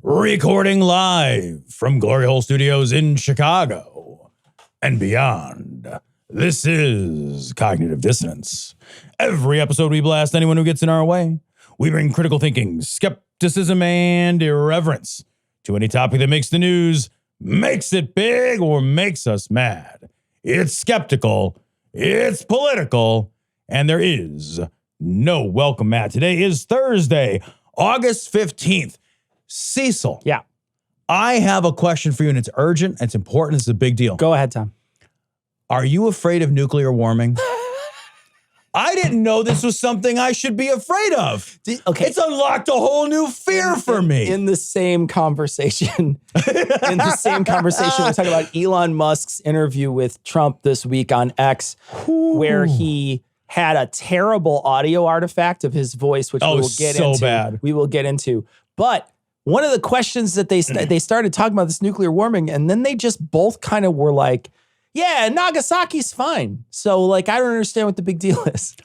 Recording live from Glory Hole Studios in Chicago and beyond. This is Cognitive Dissonance. Every episode we blast anyone who gets in our way. We bring critical thinking, skepticism, and irreverence to any topic that makes the news, makes it big, or makes us mad. It's skeptical, it's political, and there is no welcome mat. Today is Thursday, August 15th. Cecil. Yeah. I have a question for you, and it's urgent, it's important, it's a big deal. Go ahead, Tom. Are you afraid of nuclear warming? I didn't know this was something I should be afraid of. Okay. It's unlocked a whole new fear for me. In the same conversation, we're talking about Elon Musk's interview with Trump this week on X, where he had a terrible audio artifact of his voice, which we will get into. But one of the questions that they started talking about this nuclear warming, and then they just both kind of were like, yeah, Nagasaki's fine. So, like, I don't understand what the big deal is.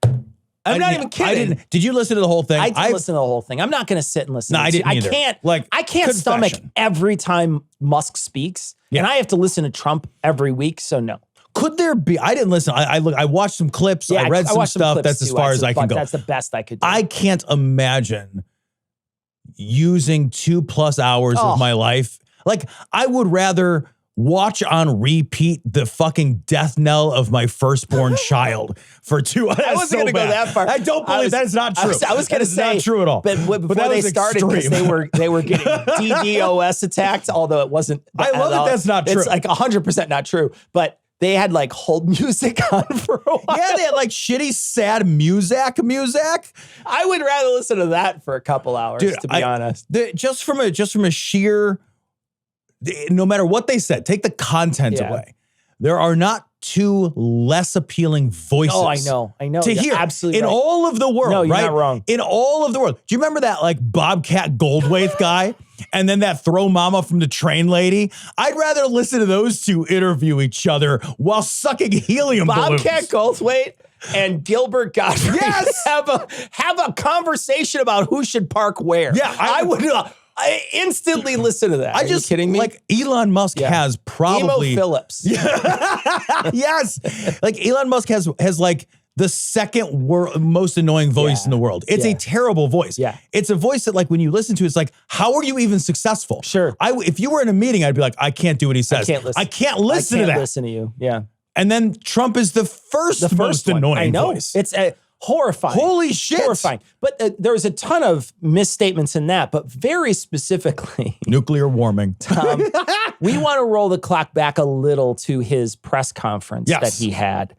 I'm not even kidding. Did you listen to the whole thing? I did listen to the whole thing. I'm not going to sit and listen. No, I didn't either. I can't stomach every time Musk speaks, and I have to listen to Trump every week, so no. Could there be? I didn't listen. I watched some clips. I read some stuff. That's as far as I can go. That's the best I could do. I can't imagine using 2+ hours of my life. Like, I would rather watch on repeat the fucking death knell of my firstborn child for 2 hours. I wasn't going to go that far. I don't believe that is not true. I was going to say, not true at all. But before they started, because they were getting DDoS attacked, although it wasn't. I love that that's not true. It's like 100% not true. But they had like hold music on for a while. Yeah, they had like shitty, sad music. I would rather listen to that for a couple hours, to be honest. Just from a sheer, no matter what they said, take the content away. There are not two less appealing voices. Oh, I know. To hear absolutely in all of the world. No, you're right? not wrong. In all of the world. Do you remember that like Bobcat Goldthwait guy? And then that throw mama from the train lady? I'd rather listen to those two interview each other while sucking helium balloons. Bobcat Goldthwait and Gilbert Gottfried have a conversation about who should park where. Yeah, I would instantly listen to that. Are you kidding me? Like Elon Musk has probably Emo Phillips. Yes. Like Elon Musk has like the second most annoying voice in the world. It's a terrible voice. Yeah. It's a voice that like when you listen to, it's like, how are you even successful? Sure. If you were in a meeting, I'd be like, I can't do what he says. I can't listen to that. Listen to you. Yeah. And then Trump is the first most annoying voice. It's horrifying. Holy shit. Horrifying. But there's a ton of misstatements in that, but very specifically. Nuclear warming. Tom, we want to roll the clock back a little to his press conference that he had.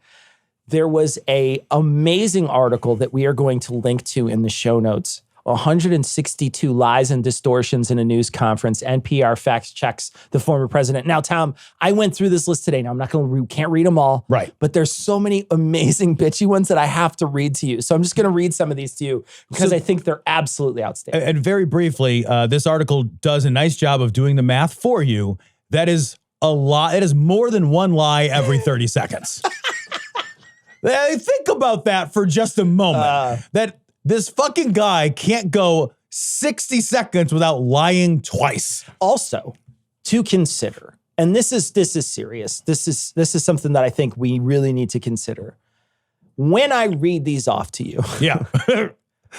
There was an amazing article that we are going to link to in the show notes. 162 lies and distortions in a news conference. NPR fact checks the former president. Now, Tom, I went through this list today. Now, I'm not going to can't read them all. Right. But there's so many amazing bitchy ones that I have to read to you. So I'm just going to read some of these to you because I think they're absolutely outstanding. And very briefly, this article does a nice job of doing the math for you. That is a lie. It is more than one lie every 30 seconds. Think about that for just a moment. That this fucking guy can't go 60 seconds without lying twice. Also, to consider, and this is serious. This is something that I think we really need to consider. When I read these off to you,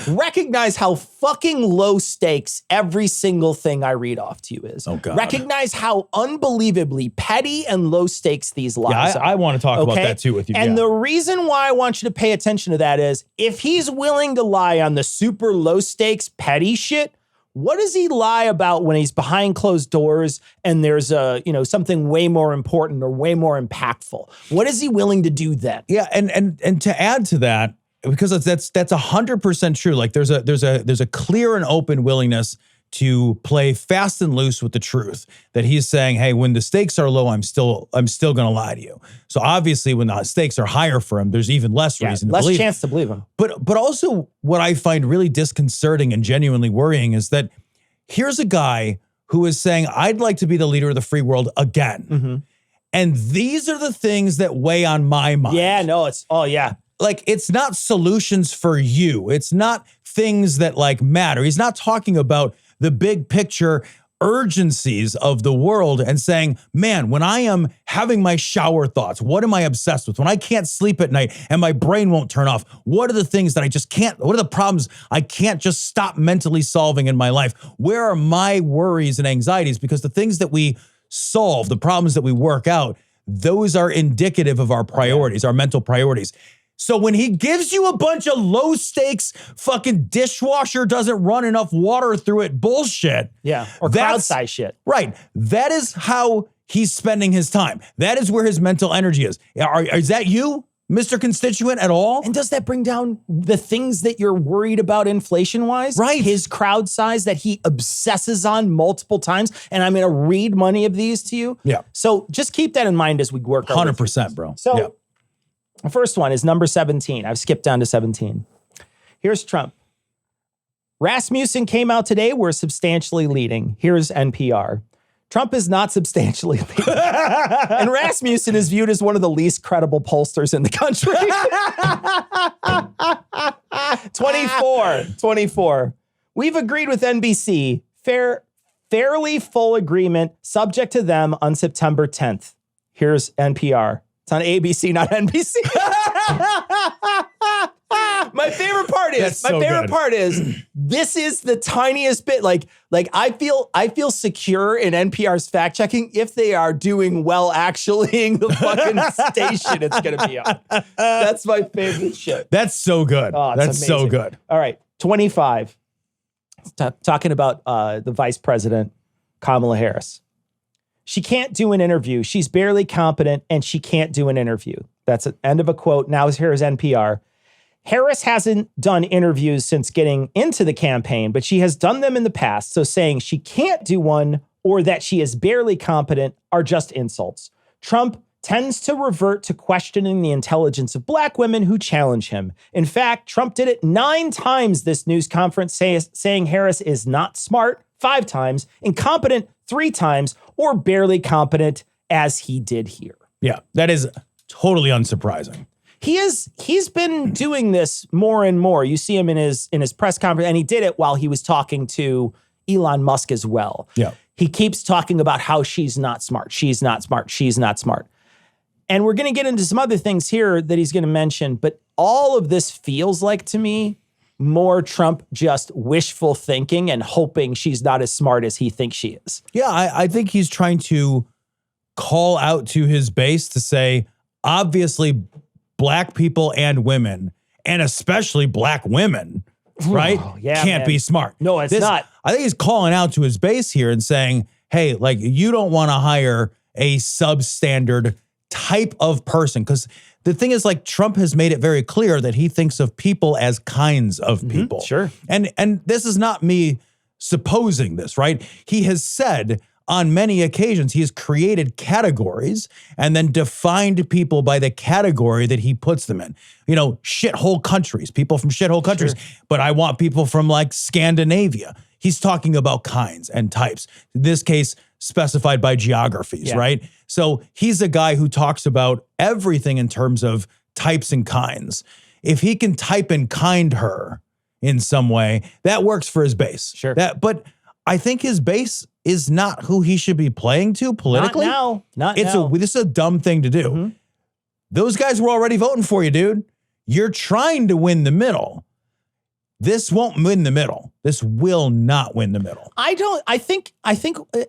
recognize how fucking low stakes every single thing I read off to you is. Oh, God. Recognize how unbelievably petty and low stakes these lies are. I want to talk about that too with you. And the reason why I want you to pay attention to that is if he's willing to lie on the super low stakes petty shit, what does he lie about when he's behind closed doors and there's something way more important or way more impactful? What is he willing to do then? Yeah, and to add to that, because that's 100% true. Like there's a clear and open willingness to play fast and loose with the truth. That he's saying, hey, when the stakes are low, I'm still going to lie to you. So obviously, when the stakes are higher for him, there's even less reason to believe. Less chance to believe him. But also, what I find really disconcerting and genuinely worrying is that here's a guy who is saying, I'd like to be the leader of the free world again. Mm-hmm. And these are the things that weigh on my mind. Yeah, no, like, it's not solutions for you. It's not things that like matter. He's not talking about the big picture urgencies of the world and saying, man, when I am having my shower thoughts, what am I obsessed with? When I can't sleep at night and my brain won't turn off, what are the things that I just can't, what are the problems I can't just stop mentally solving in my life? Where are my worries and anxieties? Because the things that we solve, the problems that we work out, those are indicative of our priorities, our mental priorities. So when he gives you a bunch of low stakes fucking dishwasher doesn't run enough water through it bullshit. Yeah. Or crowd size shit. Right. That is how he's spending his time. That is where his mental energy is. Is that you, Mr. Constituent, at all? And does that bring down the things that you're worried about inflation-wise? Right. His crowd size that he obsesses on multiple times. And I'm going to read many of these to you. Yeah. So just keep that in mind as we work our way through 100%, bro. So yeah. The first one is number 17. I've skipped down to 17. Here's Trump. Rasmussen came out today. We're substantially leading. Here's NPR. Trump is not substantially leading. And Rasmussen is viewed as one of the least credible pollsters in the country. 24. We've agreed with NBC. Fairly full agreement, subject to them on September 10th. Here's NPR. It's on ABC, not NBC. My favorite part is this is the tiniest bit. Like I feel secure in NPR's fact checking if they are doing well actuallying the fucking station it's gonna be on. That's my favorite shit. That's so good. Oh, that's amazing. so good. All right, 25. Talking about the vice president, Kamala Harris. She can't do an interview. She's barely competent, and she can't do an interview. That's the end of a quote. Now here's NPR. Harris hasn't done interviews since getting into the campaign, but she has done them in the past. So saying she can't do one or that she is barely competent are just insults. Trump tends to revert to questioning the intelligence of black women who challenge him. In fact, Trump did it 9 times this news conference, saying Harris is not smart 5 times, incompetent 3 times, or barely competent as he did here. Yeah, that is totally unsurprising. He's been doing this more and more. You see him in his press conference, and he did it while he was talking to Elon Musk as well. Yeah. He keeps talking about how she's not smart. She's not smart. She's not smart. And we're going to get into some other things here that he's going to mention, but all of this feels like to me more Trump just wishful thinking and hoping she's not as smart as he thinks she is. Yeah, I think he's trying to call out to his base to say, obviously, black people and women, and especially black women, right? Can't be smart. No, it's not. I think he's calling out to his base here and saying, hey, like, you don't want to hire a substandard type of person. Because the thing is, like, Trump has made it very clear that he thinks of people as kinds of people. Sure. And this is not me supposing this, right? He has said on many occasions, he has created categories and then defined people by the category that he puts them in. You know, shithole countries, people from shithole countries. Sure. But I want people from like Scandinavia. He's talking about kinds and types. In this case, specified by geographies, right? So he's a guy who talks about everything in terms of types and kinds. If he can type in kind her in some way, that works for his base. Sure. But I think his base is not who he should be playing to politically. Not now. This is a dumb thing to do. Mm-hmm. Those guys were already voting for you, dude. You're trying to win the middle. This won't win the middle. This will not win the middle. I think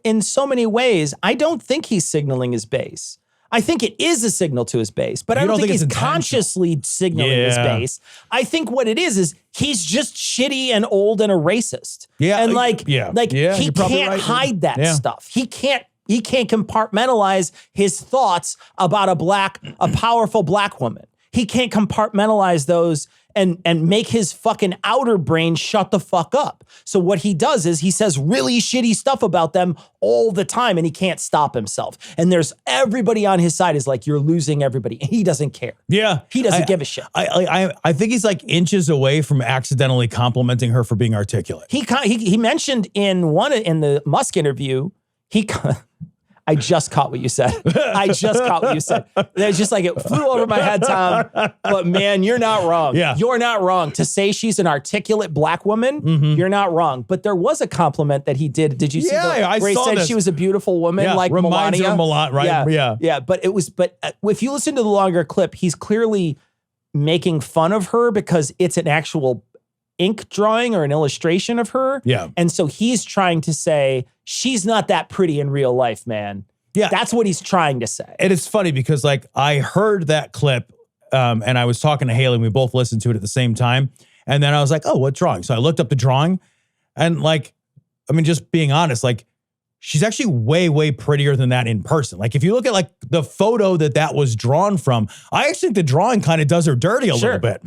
in so many ways, I don't think he's signaling his base. I think it is a signal to his base, but I don't think he's consciously signaling his base. I think what it is he's just shitty and old and a racist. Yeah. And he can't hide that stuff. He can't compartmentalize his thoughts about a powerful black woman. He can't compartmentalize those and make his fucking outer brain shut the fuck up. So what he does is he says really shitty stuff about them all the time, and he can't stop himself. And there's everybody on his side is like, you're losing everybody. He doesn't care. Yeah. He doesn't give a shit. I think he's like inches away from accidentally complimenting her for being articulate. He mentioned in the Musk interview, I just caught what you said. I just caught what you said. It was just like it flew over my head, Tom. But man, you're not wrong. Yeah. You're not wrong. To say she's an articulate black woman, you're not wrong. But there was a compliment that he did. Did you see I where he saw said this. she was a beautiful woman, like reminds Melania? her of a lot, right? Yeah. But if you listen to the longer clip, he's clearly making fun of her because it's an actual ink drawing or an illustration of her. Yeah. And so he's trying to say, she's not that pretty in real life, man. Yeah. That's what he's trying to say. And it's funny because like I heard that clip and I was talking to Haley and we both listened to it at the same time. And then I was like, oh, what drawing? So I looked up the drawing and like, I mean, just being honest, like she's actually way, way prettier than that in person. Like if you look at like the photo that was drawn from, I actually think the drawing kind of does her dirty a little bit.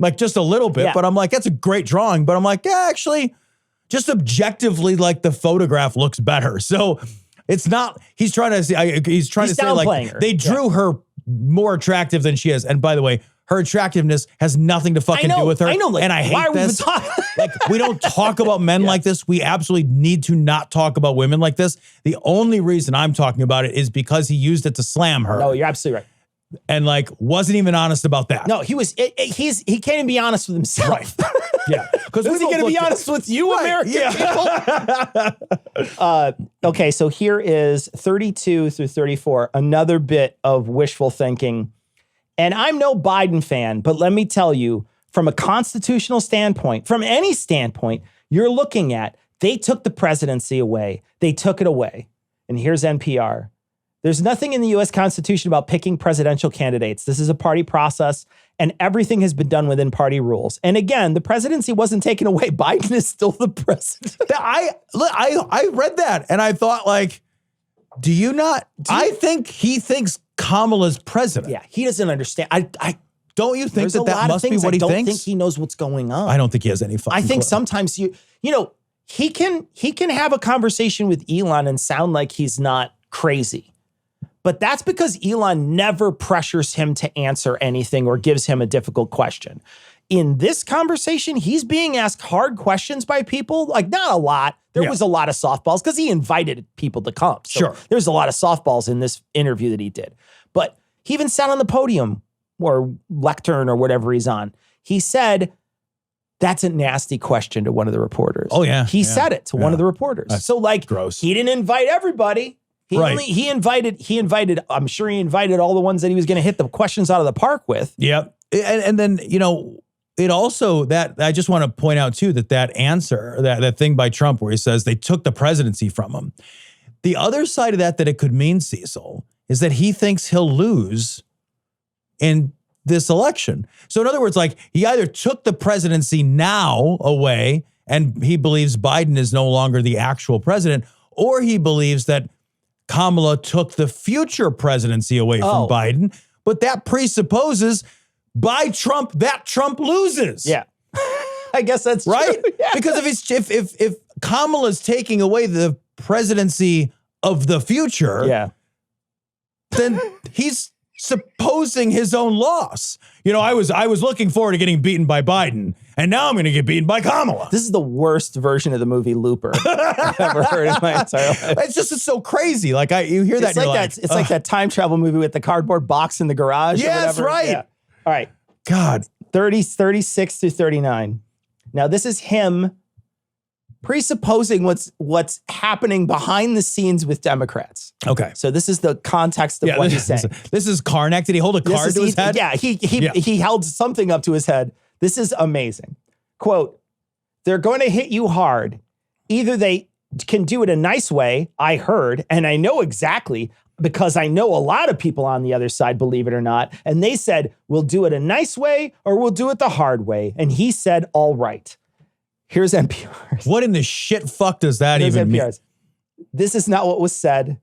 Like just a little bit, but I'm like, that's a great drawing. But I'm like, yeah, actually, just objectively, like the photograph looks better. So it's not, he's trying to say, like they drew her more attractive than she is. And by the way, her attractiveness has nothing to fucking do with her. I know. Like, and I hate this. Like we don't talk about men like this. We absolutely need to not talk about women like this. The only reason I'm talking about it is because he used it to slam her. No, you're absolutely right. And like wasn't even honest about that. No, he can't even be honest with himself. Right. Yeah. Because is he going to be honest with you, American people? Okay, so here is 32 through 34, another bit of wishful thinking. And I'm no Biden fan, but let me tell you, from a constitutional standpoint, from any standpoint, you're looking at, they took the presidency away. They took it away. And here's NPR. There's nothing in the U.S. Constitution about picking presidential candidates. This is a party process, and everything has been done within party rules. And again, the presidency wasn't taken away. Biden is still the president. I read that, and I thought, like, I think he thinks Kamala's president. Yeah, he doesn't understand. Don't you think that must be what he thinks? I don't think he knows what's going on. I don't think he has any fucking I think clue. sometimes he can have a conversation with Elon and sound like he's not crazy. But that's because Elon never pressures him to answer anything or gives him a difficult question. In this conversation, he's being asked hard questions by people, like not a lot. There was a lot of softballs because he invited people to come. So there's a lot of softballs in this interview that he did. But he even sat on the podium or lectern or whatever he's on. He said, that's a nasty question to one of the reporters. Oh, yeah. He said it to one of the reporters. That's so like, gross. He didn't invite everybody. He invited, I'm sure he invited all the ones that he was going to hit the questions out of the park with. Yep. And then, it also, that I just want to point out too, that answer, that thing by Trump where he says they took the presidency from him. The other side of that it could mean, Cecil, is that he thinks he'll lose in this election. So in other words, like he either took the presidency now away and he believes Biden is no longer the actual president, or he believes that Kamala took the future presidency away from Biden, but that presupposes by Trump that Trump loses. Yeah, I guess that's right. True. Yeah. Because if Kamala's taking away the presidency of the future, then he's supposing his own loss. I was looking forward to getting beaten by Biden, and now I'm going to get beaten by Kamala. This is the worst version of the movie Looper I've ever heard in my entire life. It's so crazy. Like you hear that, it's like that time travel movie with the cardboard box in the garage. Yes, right. Yeah. All right. God. 36 through 39. Now this is him presupposing what's happening behind the scenes with Democrats. Okay. So this is the context of what he's saying. This is Karnak. Did he hold a card to his head? Yeah, he held something up to his head. This is amazing. Quote, they're going to hit you hard. Either they can do it a nice way, I heard, and I know exactly because I know a lot of people on the other side, believe it or not, and they said, we'll do it a nice way or we'll do it the hard way. And he said, all right. Here's NPR's. What in the shit fuck does that even mean? This is not what was said.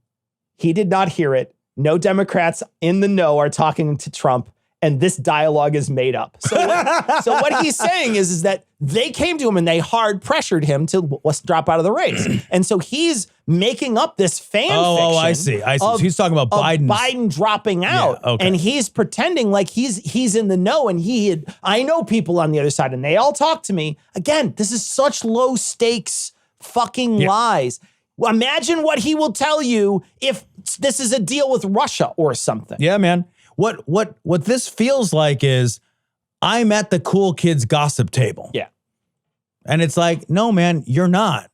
He did not hear it. No Democrats in the know are talking to Trump, and this dialogue is made up. So what he's saying is that they came to him and they hard pressured him to let's drop out of the race. And so he's making up this fan fiction. Oh, I see. So he's talking about Biden dropping out. Yeah, okay. And he's pretending like he's in the know and I know people on the other side and they all talk to me. Again, this is such low stakes fucking lies. Imagine what he will tell you if this is a deal with Russia or something. Yeah, man. What this feels like is I'm at the cool kids gossip table. Yeah. And it's like, no, man, you're not.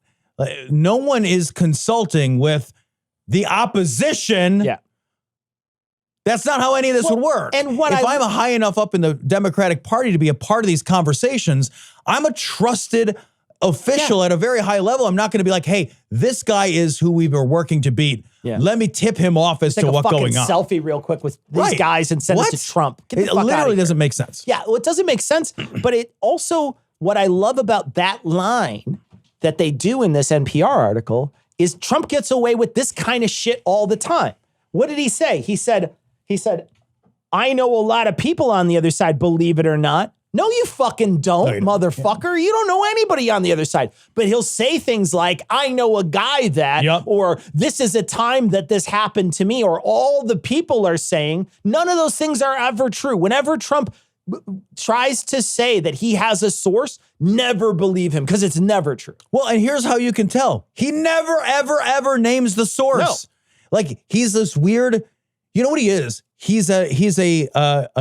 No one is consulting with the opposition. Yeah. That's not how any of this would work. And if I'm high enough up in the Democratic Party to be a part of these conversations, I'm a trusted official at a very high level. I'm not going to be like, hey, this guy is who we were working to beat. Yeah. Let me tip him off as to what's going on. Selfie real quick with these guys and send it to Trump. It literally doesn't make sense. Yeah, well, it doesn't make sense. But it also, what I love about that line that they do in this NPR article is Trump gets away with this kind of shit all the time. What did he say? He said, I know a lot of people on the other side, believe it or not. No, you fucking don't, motherfucker. You don't know anybody on the other side. But he'll say things like, I know a guy that, or this is a time that this happened to me, or all the people are saying. None of those things are ever true. Whenever Trump tries to say that he has a source, never believe him, because it's never true. Well, and here's how you can tell. He never, ever, ever names the source. No. Like, he's this weird, you know what he is? He's a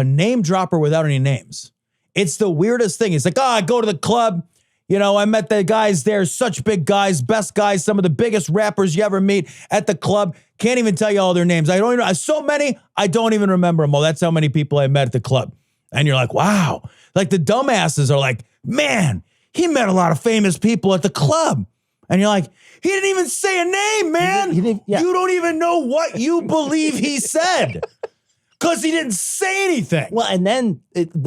name dropper without any names. It's the weirdest thing. He's like, I go to the club. You know, I met the guys there, such big guys, best guys, some of the biggest rappers you ever meet at the club. Can't even tell you all their names. I don't even, so many, I don't even remember them all. That's how many people I met at the club. And you're like, wow. Like the dumbasses are like, man, he met a lot of famous people at the club. And you're like, he didn't even say a name, man. You don't even know what you believe he said. Because he didn't say anything. Well, and then,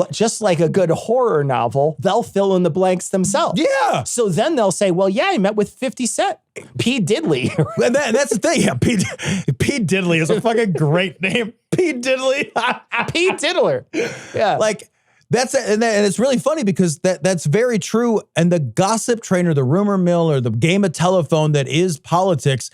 just like a good horror novel, they'll fill in the blanks themselves. Yeah. So then they'll say, well, yeah, I met with 50 Cent. P. Diddley. And that's the thing. Yeah, P. Diddley is a fucking great name. P. Diddley. P. Diddler. Yeah. Like, and it's really funny because that's very true. And the gossip train or the rumor mill or the game of telephone that is politics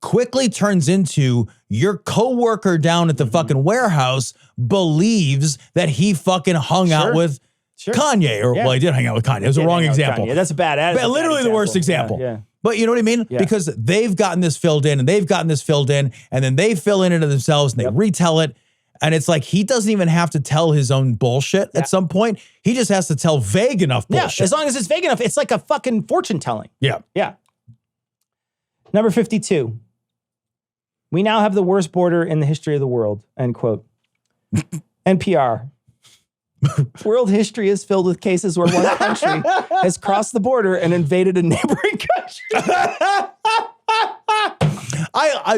quickly turns into your coworker down at the fucking warehouse believes that he fucking hung out with Kanye. Or, well, he did hang out with Kanye. It was a wrong example. That's a bad attitude. Literally the worst example. Yeah. But you know what I mean? Yeah. Because they've gotten this filled in and they've gotten this filled in and then they fill in into themselves and they retell it. And it's like, he doesn't even have to tell his own bullshit at some point. He just has to tell vague enough bullshit. Yeah, as long as it's vague enough. It's like a fucking fortune telling. Yeah. Yeah. Number 52. We now have the worst border in the history of the world, end quote. NPR. World history is filled with cases where one country has crossed the border and invaded a neighboring country.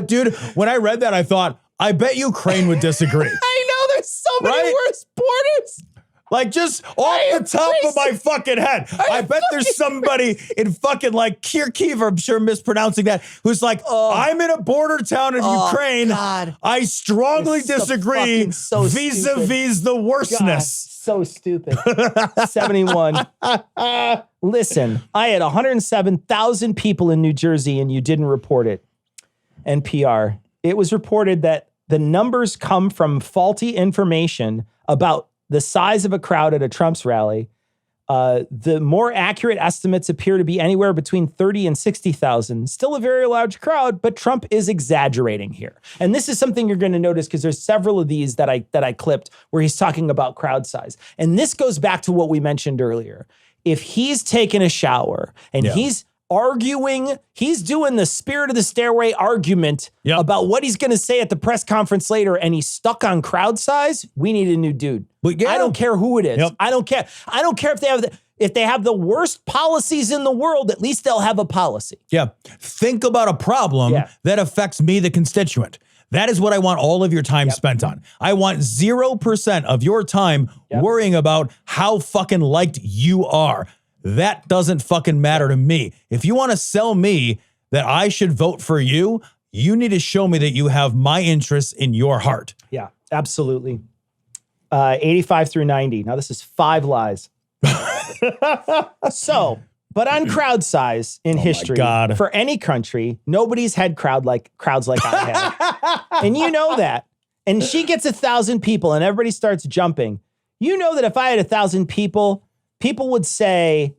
Dude, when I read that, I thought, I bet Ukraine would disagree. I know, there's so many worse borders. Like, just off the top of my fucking head. I bet there's somebody in fucking like Kharkiv, I'm sure mispronouncing that, who's like, I'm in a border town in Ukraine. God. I strongly disagree vis-a-vis the worstness. God, so stupid. 71. Listen, I had 107,000 people in New Jersey and you didn't report it. NPR. It was reported that the numbers come from faulty information about the size of a crowd at a Trump's rally. The more accurate estimates appear to be anywhere between 30 and 60,000. Still a very large crowd, but Trump is exaggerating here. And this is something you're going to notice because there's several of these that I clipped where he's talking about crowd size. And this goes back to what we mentioned earlier. If he's taking a shower and he's arguing, he's doing the Spirit of the Stairway argument about what he's going to say at the press conference later, and he's stuck on crowd size, we need a new dude. I don't care who it is. I don't care. I don't care if they have the worst policies in the world, at least they'll have a policy. Yeah. Think about a problem that affects me, the constituent. That is what I want all of your time spent on. I want 0% of your time worrying about how fucking liked you are. That doesn't fucking matter to me. If you want to sell me that I should vote for you, you need to show me that you have my interests in your heart. Yeah, absolutely. 85 through 90. Now, this is 5 lies. But on crowd size in history, for any country, nobody's had crowds like I have. And you know that. And she gets 1,000 people and everybody starts jumping. You know that if I had 1,000 people would say,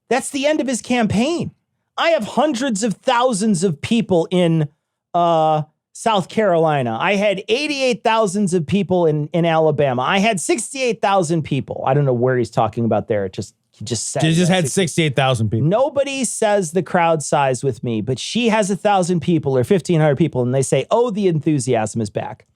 that's the end of his campaign. I have hundreds of thousands of people in South Carolina. I had 88,000 of people in Alabama. I had 68,000 people. I don't know where he's talking about there. He just said He just had 68,000 people. Nobody says the crowd size with me, but she has 1,000 people or 1,500 people, and they say, oh, the enthusiasm is back.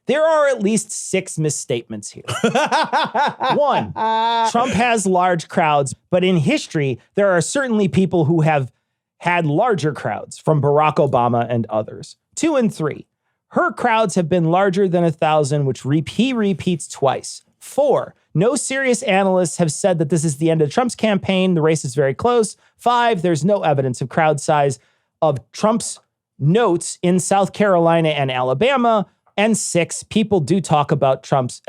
There are at least 6 misstatements here. 1, Trump has large crowds, but in history, there are certainly people who have had larger crowds, from Barack Obama and others. 2 and 3, her crowds have been larger than 1,000, which he repeats twice. 4, no serious analysts have said that this is the end of Trump's campaign. The race is very close. 5, there's no evidence of crowd size of Trump's notes in South Carolina and Alabama. And 6, people do talk about Trump's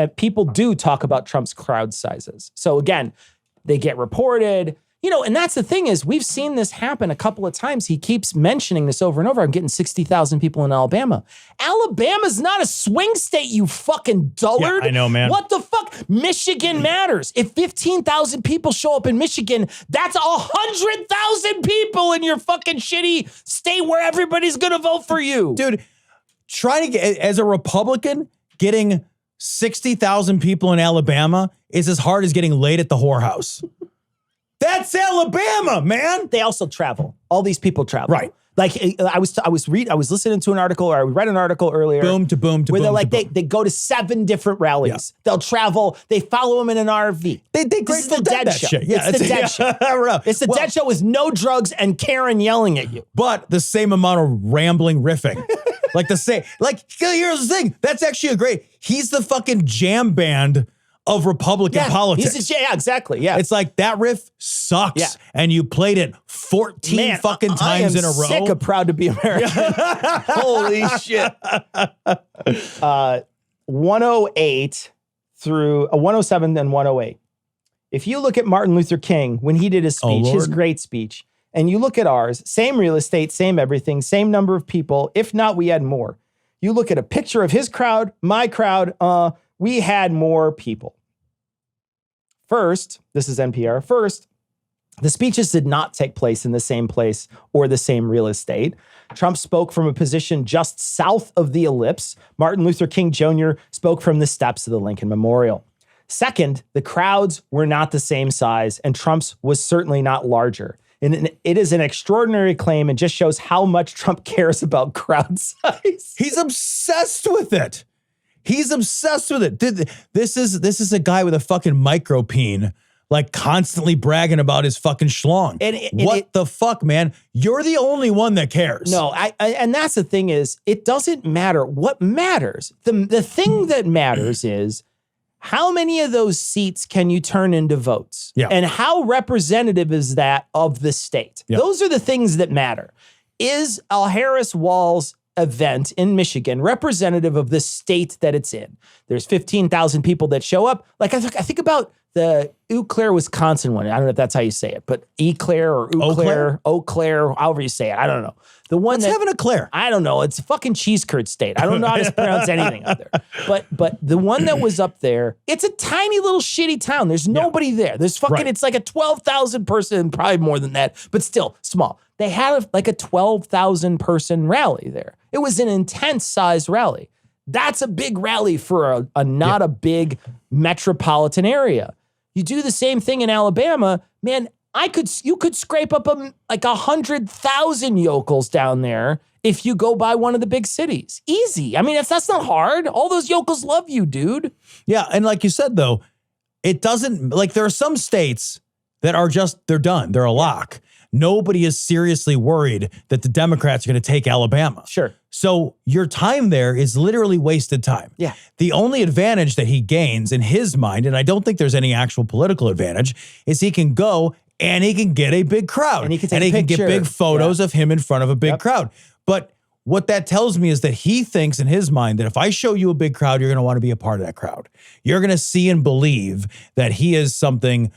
crowd sizes. So again, they get reported, and that's the thing is we've seen this happen a couple of times. He keeps mentioning this over and over. I'm getting 60,000 people in Alabama. Alabama's not a swing state, you fucking dullard. Yeah, I know, man. What the fuck? Michigan matters. If 15,000 people show up in Michigan, that's 100,000 people in your fucking shitty state where everybody's going to vote for you. Dude, trying to get, as a Republican, getting 60,000 people in Alabama is as hard as getting laid at the whorehouse. That's Alabama, man. They also travel. All these people travel. Right. Like I was listening to an article, or I read an article earlier. Boom to boom to where boom. They're like, to boom. they go to 7 different rallies. Yeah. They'll travel. They follow them in an RV. They This is the Dead Show. Shit. Yeah, it's the Dead Show. It's the Dead Show with no drugs and Karen yelling at you. But the same amount of rambling riffing. Like the same. Like, here's the thing. That's actually he's the fucking jam band of Republican politics. Yeah, exactly. Yeah. It's like that riff sucks. Yeah. And you played it 14 fucking times in a row. Sick of Proud to Be American. Holy shit. 108 through 107 and 108. If you look at Martin Luther King when he did his speech, his great speech, and you look at ours, same real estate, same everything, same number of people. If not, we had more. You look at a picture of his crowd, my crowd, we had more people. First, this is NPR. First, the speeches did not take place in the same place or the same real estate. Trump spoke from a position just south of the ellipse. Martin Luther King Jr. spoke from the steps of the Lincoln Memorial. Second, the crowds were not the same size, and Trump's was certainly not larger. And it is an extraordinary claim and just shows how much Trump cares about crowd size. He's obsessed with it. He's obsessed with it. This is a guy with a fucking micropene, like constantly bragging about his fucking schlong. What the fuck, man? You're the only one that cares. No, and that's the thing is, it doesn't matter. What matters, the thing that matters is how many of those seats can you turn into votes? Yeah. And how representative is that of the state? Yeah. Those are the things that matter. Is Al Harris Walz event in Michigan representative of the state that it's in? There's 15,000 people that show up. Like I think about the Eau Claire, Wisconsin one. I don't know if that's how you say it, but Eau Claire or Eau Claire, however you say it. I don't know. The one Let's have an Eau Claire. I don't know. It's a fucking cheese curd state. I don't know how to pronounce anything up there. But the one that was up there, it's a tiny little shitty town. There's nobody there. There's fucking, It's like a 12,000 person, probably more than that, but still small. They had like a 12,000 person rally there. It was an intense sized rally. That's a big rally for not a big metropolitan area. You do the same thing in Alabama, man. You could scrape up like 100,000 yokels down there if you go by one of the big cities. Easy. I mean, that's not hard. All those yokels love you, dude. Yeah, and like you said, though, it doesn't, like there are some states that are they're done. They're a lock. Nobody is seriously worried that the Democrats are going to take Alabama. Sure. So your time there is literally wasted time. Yeah. The only advantage that he gains in his mind, and I don't think there's any actual political advantage, is he can go and he can get a big crowd. And he can get big photos of him in front of a big crowd. But what that tells me is that he thinks in his mind that if I show you a big crowd, you're going to want to be a part of that crowd. You're going to see and believe that he is something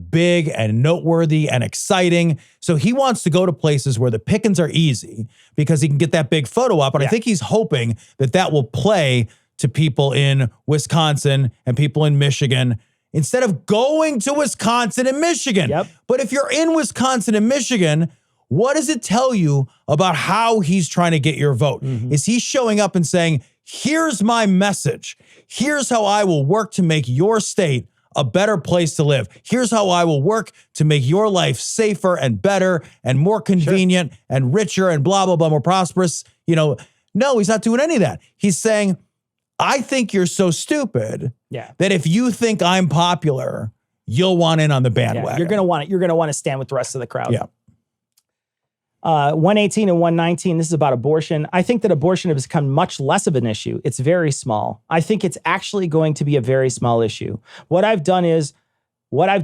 big and noteworthy and exciting. So he wants to go to places where the pickings are easy because he can get that big photo up. And I think he's hoping that will play to people in Wisconsin and people in Michigan instead of going to Wisconsin and Michigan. Yep. But if you're in Wisconsin and Michigan, what does it tell you about how he's trying to get your vote? Is he showing up and saying, here's my message. Here's how I will work to make your state a better place to live. Here's how I will work to make your life safer and better and more convenient and richer and blah, blah, blah, more prosperous. You know, no, he's not doing any of that. He's saying, I think you're so stupid that if you think I'm popular, you'll want in on the bandwagon. Yeah, you're going to want it. You're going to want to stand with the rest of the crowd. Yeah. 118 and 119, this is about abortion. I think that abortion has become much less of an issue. It's very small. I think it's actually going to be a very small issue. What I've done is what every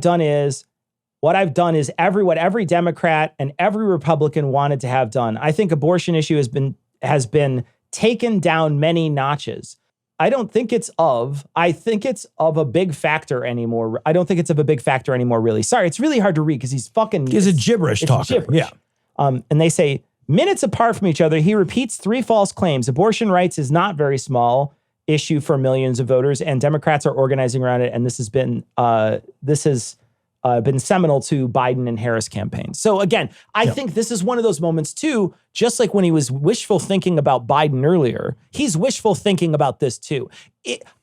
Democrat and every Republican wanted to have done. I think abortion issue has been taken down many notches. I think it's of a big factor anymore. I don't think it's of a big factor anymore, really. Sorry, it's really hard to read because he's a gibberish talker. Gibberish. Yeah. And they say, minutes apart from each other, he repeats 3 false claims. Abortion rights is not very small issue for millions of voters, and Democrats are organizing around it. And this has been seminal to Biden and Harris campaigns. So again, I think this is one of those moments too, just like when he was wishful thinking about Biden earlier, he's wishful thinking about this too.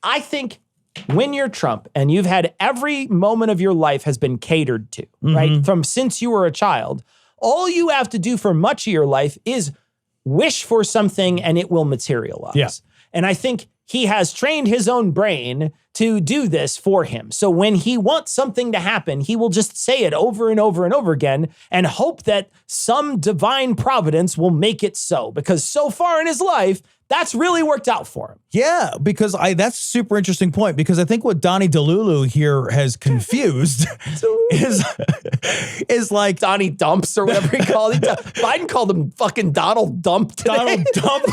I think when you're Trump and you've had every moment of your life has been catered to, right? From since you were a child, all you have to do for much of your life is wish for something and it will materialize. Yeah. And I think he has trained his own brain to do this for him. So when he wants something to happen, he will just say it over and over and over again and hope that some divine providence will make it so. Because so far in his life, that's really worked out for him. Yeah, because that's a super interesting point, because I think what Donnie Delulu here has confused is like Donnie Dumps or whatever he called it. Biden called him fucking Donald Dump today. Donald Dump.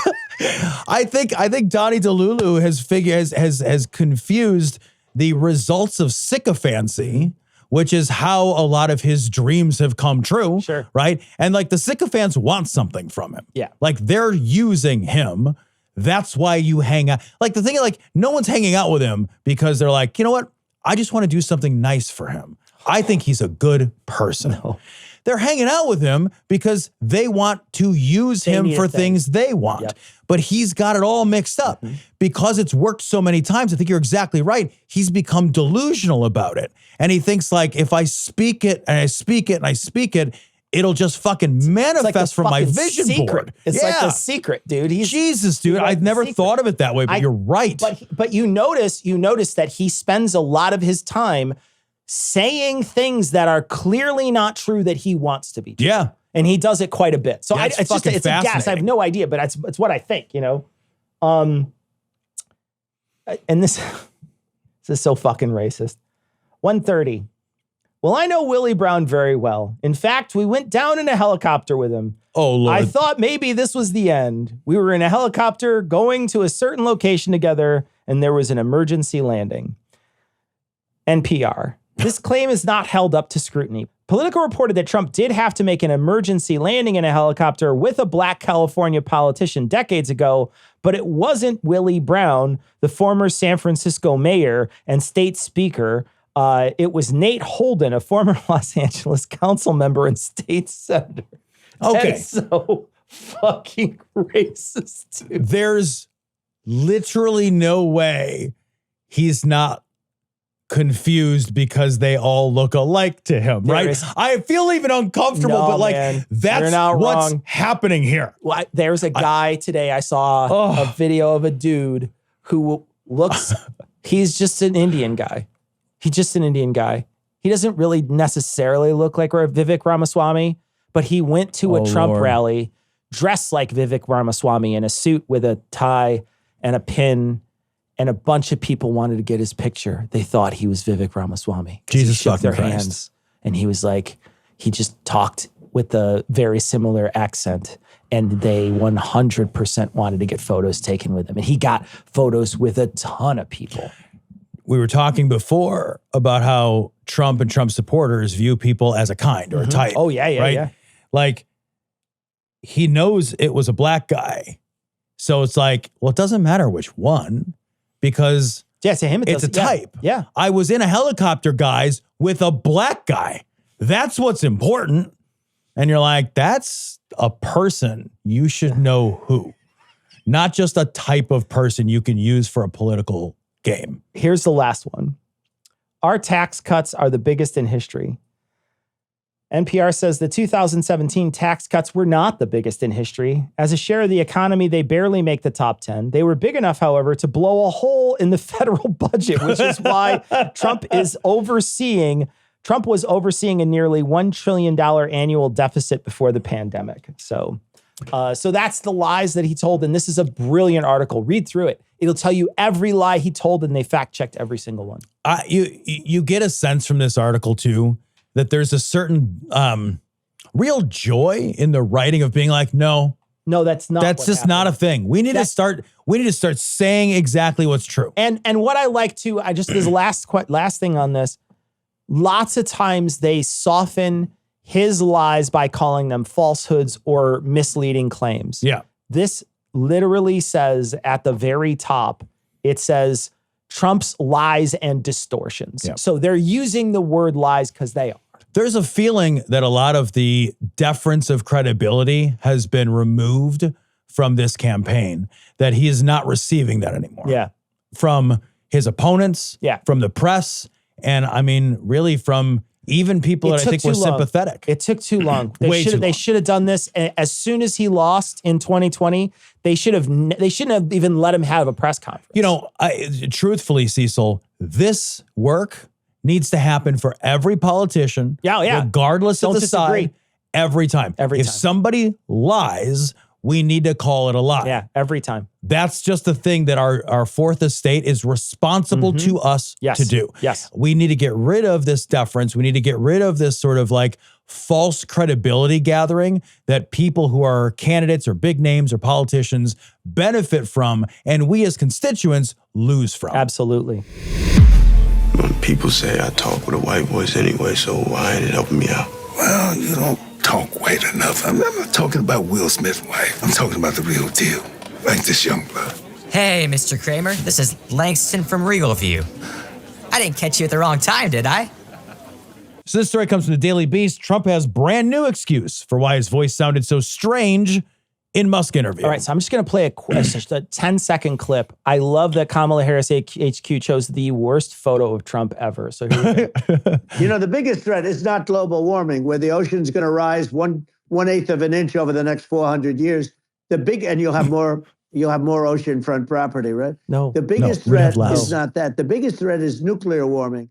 I think Donnie Delulu has confused the results of sycophancy, which is how a lot of his dreams have come true. Sure. Right? And like the sycophants want something from him. Yeah. Like they're using him. That's why you hang out. Like the thing, like no one's hanging out with him because they're like, you know what? I just want to do something nice for him. I think he's a good person. No. They're hanging out with him because they want to use him for things they want. Yep. But he's got it all mixed up because it's worked so many times. I think you're exactly right. He's become delusional about it. And he thinks like, if I speak it and I speak it and I speak it, it'll just fucking manifest from my vision board. It's like the secret, dude. Jesus, dude. I've never thought of it that way, but you're right. But you notice that he spends a lot of his time saying things that are clearly not true that he wants to be true. Yeah. And he does it quite a bit. So it's a guess. I have no idea, but it's what I think, you know? And this is so fucking racist. 130. Well, I know Willie Brown very well. In fact, we went down in a helicopter with him. Oh, Lord. I thought maybe this was the end. We were in a helicopter going to a certain location together, and there was an emergency landing. NPR. This claim is not held up to scrutiny. Politico reported that Trump did have to make an emergency landing in a helicopter with a black California politician decades ago, but it wasn't Willie Brown, the former San Francisco mayor and state speaker. It was Nate Holden, a former Los Angeles council member and state senator. Okay. That's so fucking racist, dude. There's literally no way he's not confused because they all look alike to him, right? I feel even uncomfortable, but like, man, that's what's happening here. Well, there's a guy today, I saw a video of a dude who looks, he's just an Indian guy. He's just an Indian guy. He doesn't really necessarily look like Vivek Ramaswamy, but he went to a Trump rally dressed like Vivek Ramaswamy in a suit with a tie and a pin, and a bunch of people wanted to get his picture. They thought he was Vivek Ramaswamy. Jesus shook their Christ. hands, and he was like, he just talked with a very similar accent, and they 100% wanted to get photos taken with him. And he got photos with a ton of people. We were talking before about how Trump and Trump supporters view people as a kind or a type. Oh, yeah, right? yeah. Like, he knows it was a black guy. So it's like, well, it doesn't matter which one, because to him it's a type. Yeah. I was in a helicopter, guys, with a black guy. That's what's important. And you're like, that's a person. You should know who. Not just a type of person you can use for a political game. Here's the last one. Our tax cuts are the biggest in history. NPR says the 2017 tax cuts were not the biggest in history. As a share of the economy, they barely make the top 10. They were big enough, however, to blow a hole in the federal budget, which is why Trump was overseeing a nearly $1 trillion annual deficit before the pandemic. So that's the lies that he told. And this is a brilliant article. Read through it. It'll tell you every lie he told, and they fact checked every single one. You get a sense from this article too, that there's a certain real joy in the writing of being like, no, that's not. That's just not a thing. We need to start saying exactly what's true. And what I like to, this last thing on this, lots of times they soften his lies by calling them falsehoods or misleading claims. Yeah. This literally says at the very top, it says Trump's lies and distortions. Yeah. So they're using the word lies because they are. There's a feeling that a lot of the deference of credibility has been removed from this campaign, that he is not receiving that anymore. Yeah. From his opponents, from the press, and I mean, really from even people that I think were sympathetic. It took too long. They should have done this as soon as he lost in 2020. They shouldn't have even let him have a press conference. You know, truthfully, Cecil, this work needs to happen for every politician, regardless of the side, every time. If somebody lies, we need to call it a lie. Yeah, every time. That's just the thing that our fourth estate is responsible to us to do. Yes. We need to get rid of this deference. We need to get rid of this sort of like false credibility gathering that people who are candidates or big names or politicians benefit from, and we as constituents lose from. Absolutely. People say I talk with a white voice anyway, so why ain't it helping me out? Well, you don't talk white enough. I'm not talking about Will Smith's wife. I'm talking about the real deal, like this young blood. Hey, Mr. Kramer, this is Langston from Regal View. I didn't catch you at the wrong time, did I? So this story comes from the Daily Beast. Trump has brand new excuse for why his voice sounded so strange in Musk interview. All right, so I'm just going to play just a 10-second clip. I love that Kamala Harris HQ chose the worst photo of Trump ever. So here we go. You know, the biggest threat is not global warming, where the ocean's going to rise 1/8 of an inch over the next 400 years. And you'll have more oceanfront property, right? No. The biggest threat is not that. The biggest threat is nuclear warming.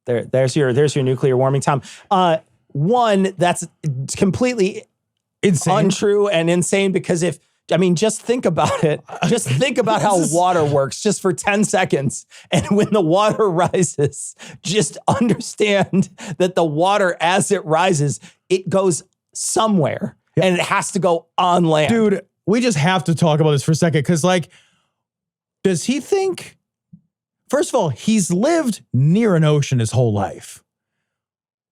There's your nuclear warming, Tom. One, that's completely insane. Untrue and insane, because just think about it. Just think about how water works just for 10 seconds. And when the water rises, just understand that the water, as it rises, it goes somewhere and it has to go on land. Dude, we just have to talk about this for a second, because does he think, first of all, he's lived near an ocean his whole life.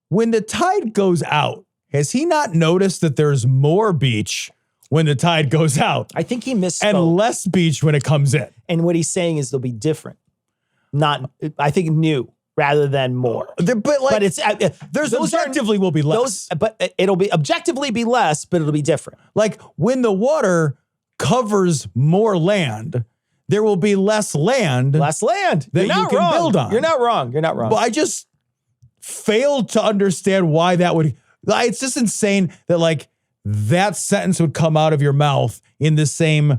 When the tide goes out, has he not noticed that there's more beach when the tide goes out? I think he misspoke. And less beach when it comes in. And what he's saying is they'll be different. I think new rather than more. But it's there's objectively will be less. It'll be objectively be less, but it'll be different. Like when the water covers more land, there will be less land. That you can build on. You're not wrong. But I just failed to understand why that would. It's just insane that that sentence would come out of your mouth in the same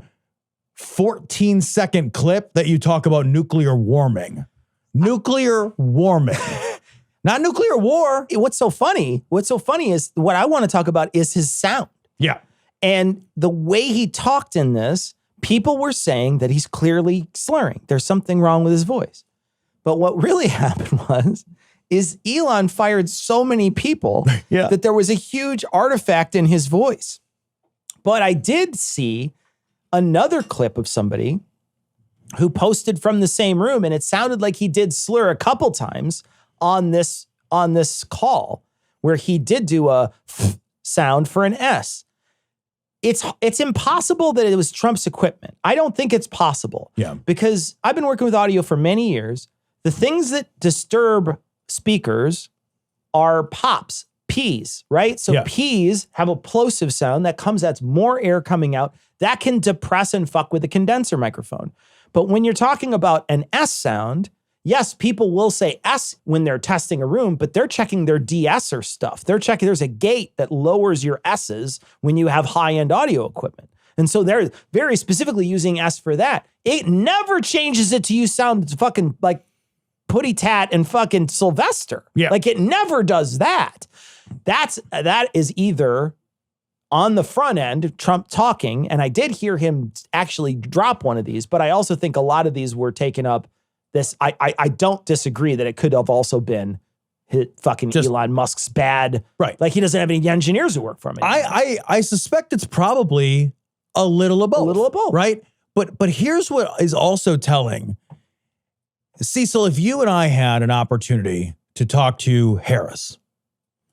14-second clip that you talk about nuclear warming. Nuclear warming. Not nuclear war. What's so funny is what I want to talk about is his sound. Yeah. And the way he talked in this, people were saying that he's clearly slurring. There's something wrong with his voice. But what really happened is Elon fired so many people that there was a huge artifact in his voice. But I did see another clip of somebody who posted from the same room, and it sounded like he did slur a couple times on this call, where he did do a sound for an S. It's impossible that it was Trump's equipment. I don't think it's possible. Yeah. Because I've been working with audio for many years. The things that disturb speakers are pops, P's, right? So Yeah. P's have a plosive sound that that's more air coming out. That can depress and fuck with a condenser microphone. But when you're talking about an S sound, yes, people will say S when they're testing a room, but they're checking their de-esser stuff. They're checking, there's a gate that lowers your S's when you have high-end audio equipment. And so they're very specifically using S for that. It never changes it to you sound fucking like Putty Tat and fucking Sylvester. Yeah. Like it never does that. That is either on the front end, Trump talking, and I did hear him actually drop one of these, but I also think a lot of these were taken up. I don't disagree that it could have also been Elon Musk's bad. Right. Like he doesn't have any engineers who work for him. I suspect it's probably a little of both. A little of both. Right? But here's what is also telling. Cecil, if you and I had an opportunity to talk to Harris,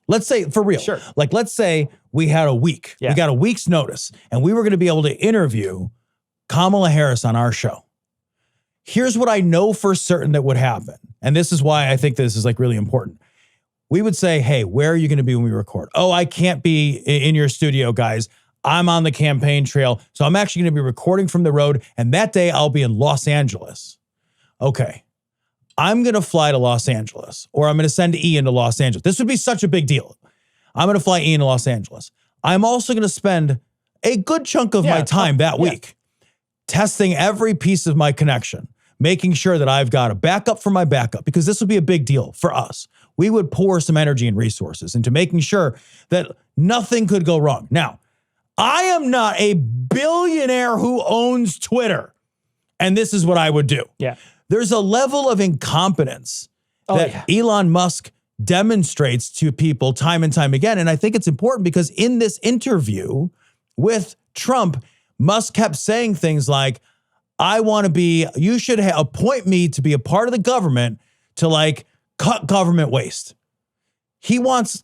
let's say, for real, Sure. like let's say we had a week, Yeah. we got a week's notice, and we were going to be able to interview Kamala Harris on our show. Here's what I know for certain that would happen. And this is why I think this is like really important. We would say, hey, where are you going to be when we record? Oh, I can't be in your studio, guys. I'm on the campaign trail. So I'm actually going to be recording from the road. And that day I'll be in Los Angeles. Okay. I'm going to fly to Los Angeles, or I'm going to send Ian to Los Angeles. This would be such a big deal. I'm going to fly Ian to Los Angeles. I'm also going to spend a good chunk of my time that week testing every piece of my connection, making sure that I've got a backup for my backup, because this would be a big deal for us. We would pour some energy and resources into making sure that nothing could go wrong. Now, I am not a billionaire who owns Twitter, and this is what I would do. Yeah. There's a level of incompetence that Elon Musk demonstrates to people time and time again. And I think it's important because in this interview with Trump, Musk kept saying things like, you should appoint me to be a part of the government to like cut government waste. He wants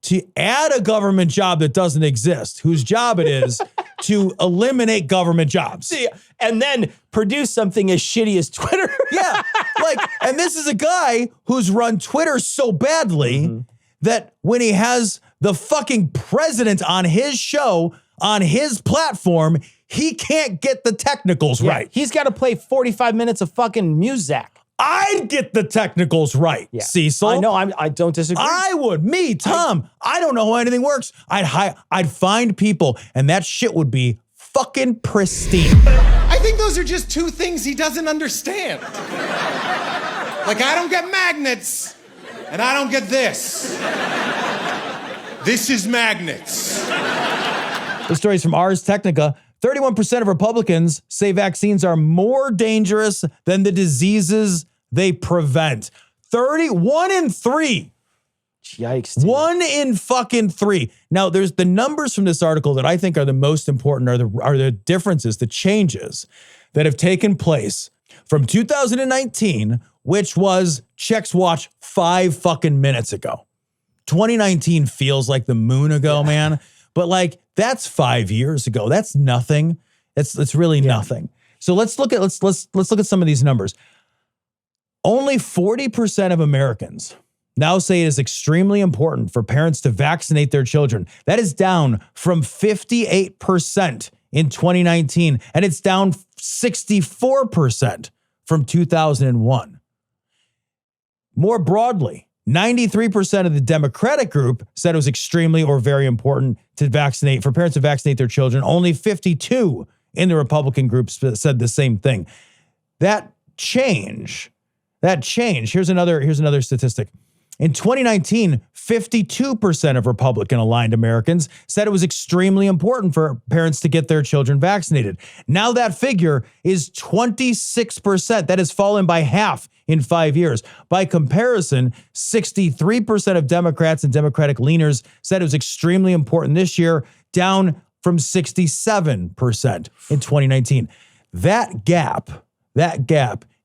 to add a government job that doesn't exist, whose job it is to eliminate government jobs. See, and then produce something as shitty as Twitter. Yeah. And this is a guy who's run Twitter so badly that when he has the fucking president on his show, on his platform, he can't get the technicals right. He's got to play 45 minutes of fucking music. I'd get the technicals right, Cecil. I know, I don't disagree. I would. Me, Tom. I don't know how anything works. I'd find people, and that shit would be fucking pristine. I think those are just two things he doesn't understand. Like, I don't get magnets, and I don't get this. This is magnets. The story's from Ars Technica. 31% of Republicans say vaccines are more dangerous than the diseases they prevent. 1 in 3. Yikes. Dude. 1 in fucking 3. Now, there's the numbers from this article that I think are the most important, are the differences, the changes that have taken place from 2019, which was Check's Watch 5 fucking minutes ago. 2019 feels like the moon ago, man. But like, that's 5 years ago. That's nothing. It's really nothing. So let's look at some of these numbers. Only 40% of Americans now say it is extremely important for parents to vaccinate their children. That is down from 58% in 2019, and it's down 64% from 2001. More broadly, 93% of the Democratic group said it was extremely or very important for parents to vaccinate their children. Only 52 in the Republican group said the same thing. That change, here's another statistic. In 2019, 52% of Republican-aligned Americans said it was extremely important for parents to get their children vaccinated. Now that figure is 26%. That has fallen by half in 5 years. By comparison, 63% of Democrats and Democratic leaners said it was extremely important this year, down from 67% in 2019. That gap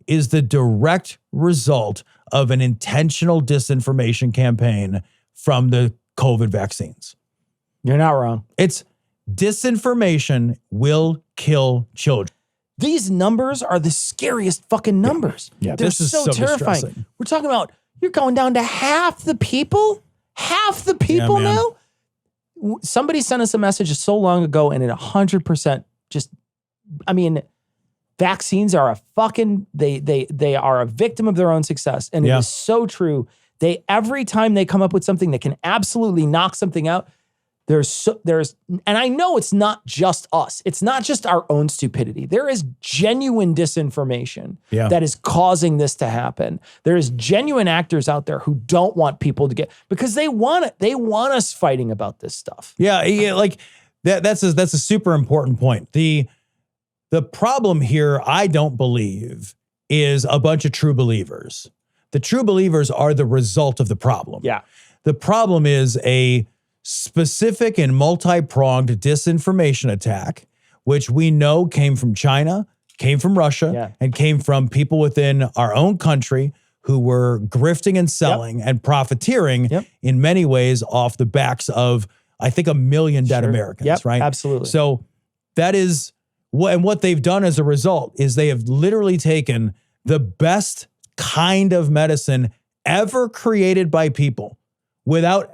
is the direct result of an intentional disinformation campaign from the COVID vaccines. You're not wrong. It's disinformation will kill children. These numbers are the scariest fucking numbers. Yeah, They're this is so terrifying. distressing. We're talking about, you're going down to half the people Half the people man. know. Somebody sent us a message so long ago, and it 100% just, I mean, vaccines are a fucking, they are a victim of their own success. And it is so true. Every time they come up with something that can absolutely knock something out, and I know it's not just us. It's not just our own stupidity. There is genuine disinformation that is causing this to happen. There is genuine actors out there who don't want people to because they want it. They want us fighting about this stuff. Yeah, like that's a super important point. The problem here, I don't believe, is a bunch of true believers. The true believers are the result of the problem. Yeah. The problem is a specific and multi-pronged disinformation attack, which we know came from China, came from Russia, and came from people within our own country who were grifting and selling and profiteering in many ways off the backs of, I think, 1 million dead Americans, right? Absolutely. So that is what they've done as a result is they have literally taken the best kind of medicine ever created by people without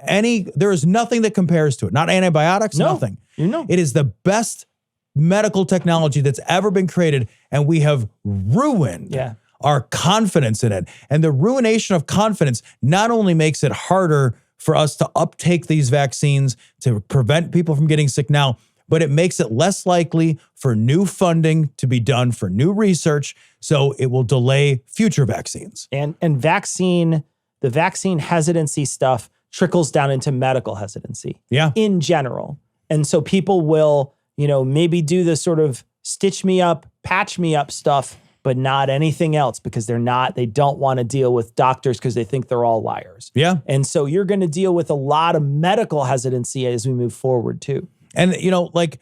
there is nothing that compares to it. Not antibiotics, nothing. It is the best medical technology that's ever been created, and we have ruined our confidence in it. And the ruination of confidence not only makes it harder for us to uptake these vaccines to prevent people from getting sick now, but it makes it less likely for new funding to be done for new research. So it will delay future vaccines. And the vaccine hesitancy stuff trickles down into medical hesitancy in general. And so people will, maybe do the sort of stitch me up, patch me up stuff, but not anything else because they don't want to deal with doctors because they think they're all liars. Yeah. And so you're going to deal with a lot of medical hesitancy as we move forward too. And, like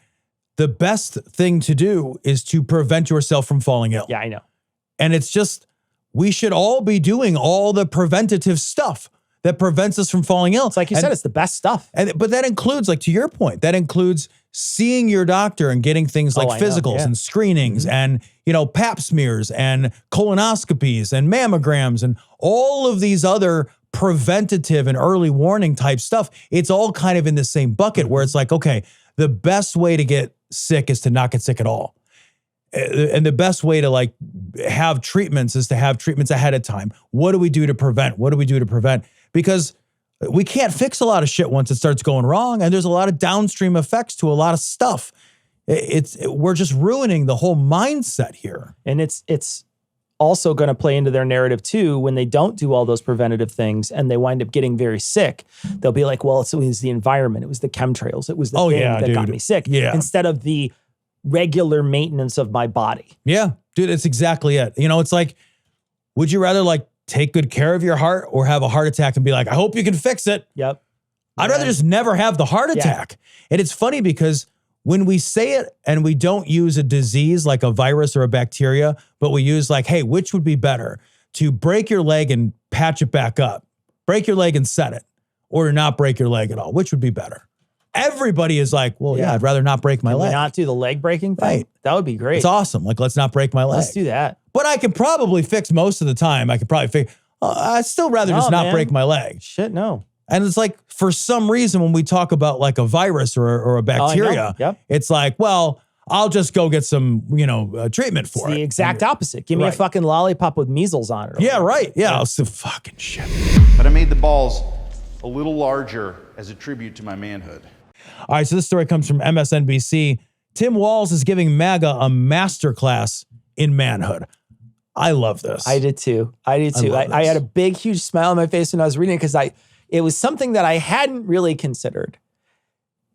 the best thing to do is to prevent yourself from falling ill. Yeah, I know. And it's just, we should all be doing all the preventative stuff that prevents us from falling ill. It's like you said, it's the best stuff. But that includes, like to your point, that includes seeing your doctor and getting things like physicals and screenings and, pap smears and colonoscopies and mammograms and all of these other preventative and early warning type stuff. It's all kind of in the same bucket where it's like, okay, the best way to get sick is to not get sick at all. And the best way to have treatments is to have treatments ahead of time. What do we do to prevent? What do we do to prevent? Because we can't fix a lot of shit once it starts going wrong. And there's a lot of downstream effects to a lot of stuff. We're just ruining the whole mindset here. And it's also going to play into their narrative too when they don't do all those preventative things and they wind up getting very sick. They'll be like, well, it was the environment. It was the chemtrails. It was the thing that got me sick. Yeah. Instead of the regular maintenance of my body. Yeah, dude, it's exactly it. It's like, would you rather take good care of your heart or have a heart attack and be like, I hope you can fix it? Yep. I'd rather just never have the heart attack. And it's funny because when we say it and we don't use a disease like a virus or a bacteria, but we use hey, which would be better? To break your leg and patch it back up, break your leg and set it, or to not break your leg at all? Which would be better? Everybody is like, well, I'd rather not break my leg. Can we not do the leg breaking thing? Right. That would be great. It's awesome. Let's not break my leg. Let's do that. But I can probably fix most of the time. I could probably fix. I'd still rather just not break my leg. Shit, no. And it's for some reason, when we talk about a virus or a bacteria, it's well, I'll just go get some, treatment for it. The exact opposite. Give me a fucking lollipop with measles on it. Yeah, right. Yeah, it's the fucking shit. But I made the balls a little larger as a tribute to my manhood. All right, so this story comes from MSNBC. Tim Walz is giving MAGA a masterclass in manhood. I love this. I did too. I had a big, huge smile on my face when I was reading it because it was something that I hadn't really considered.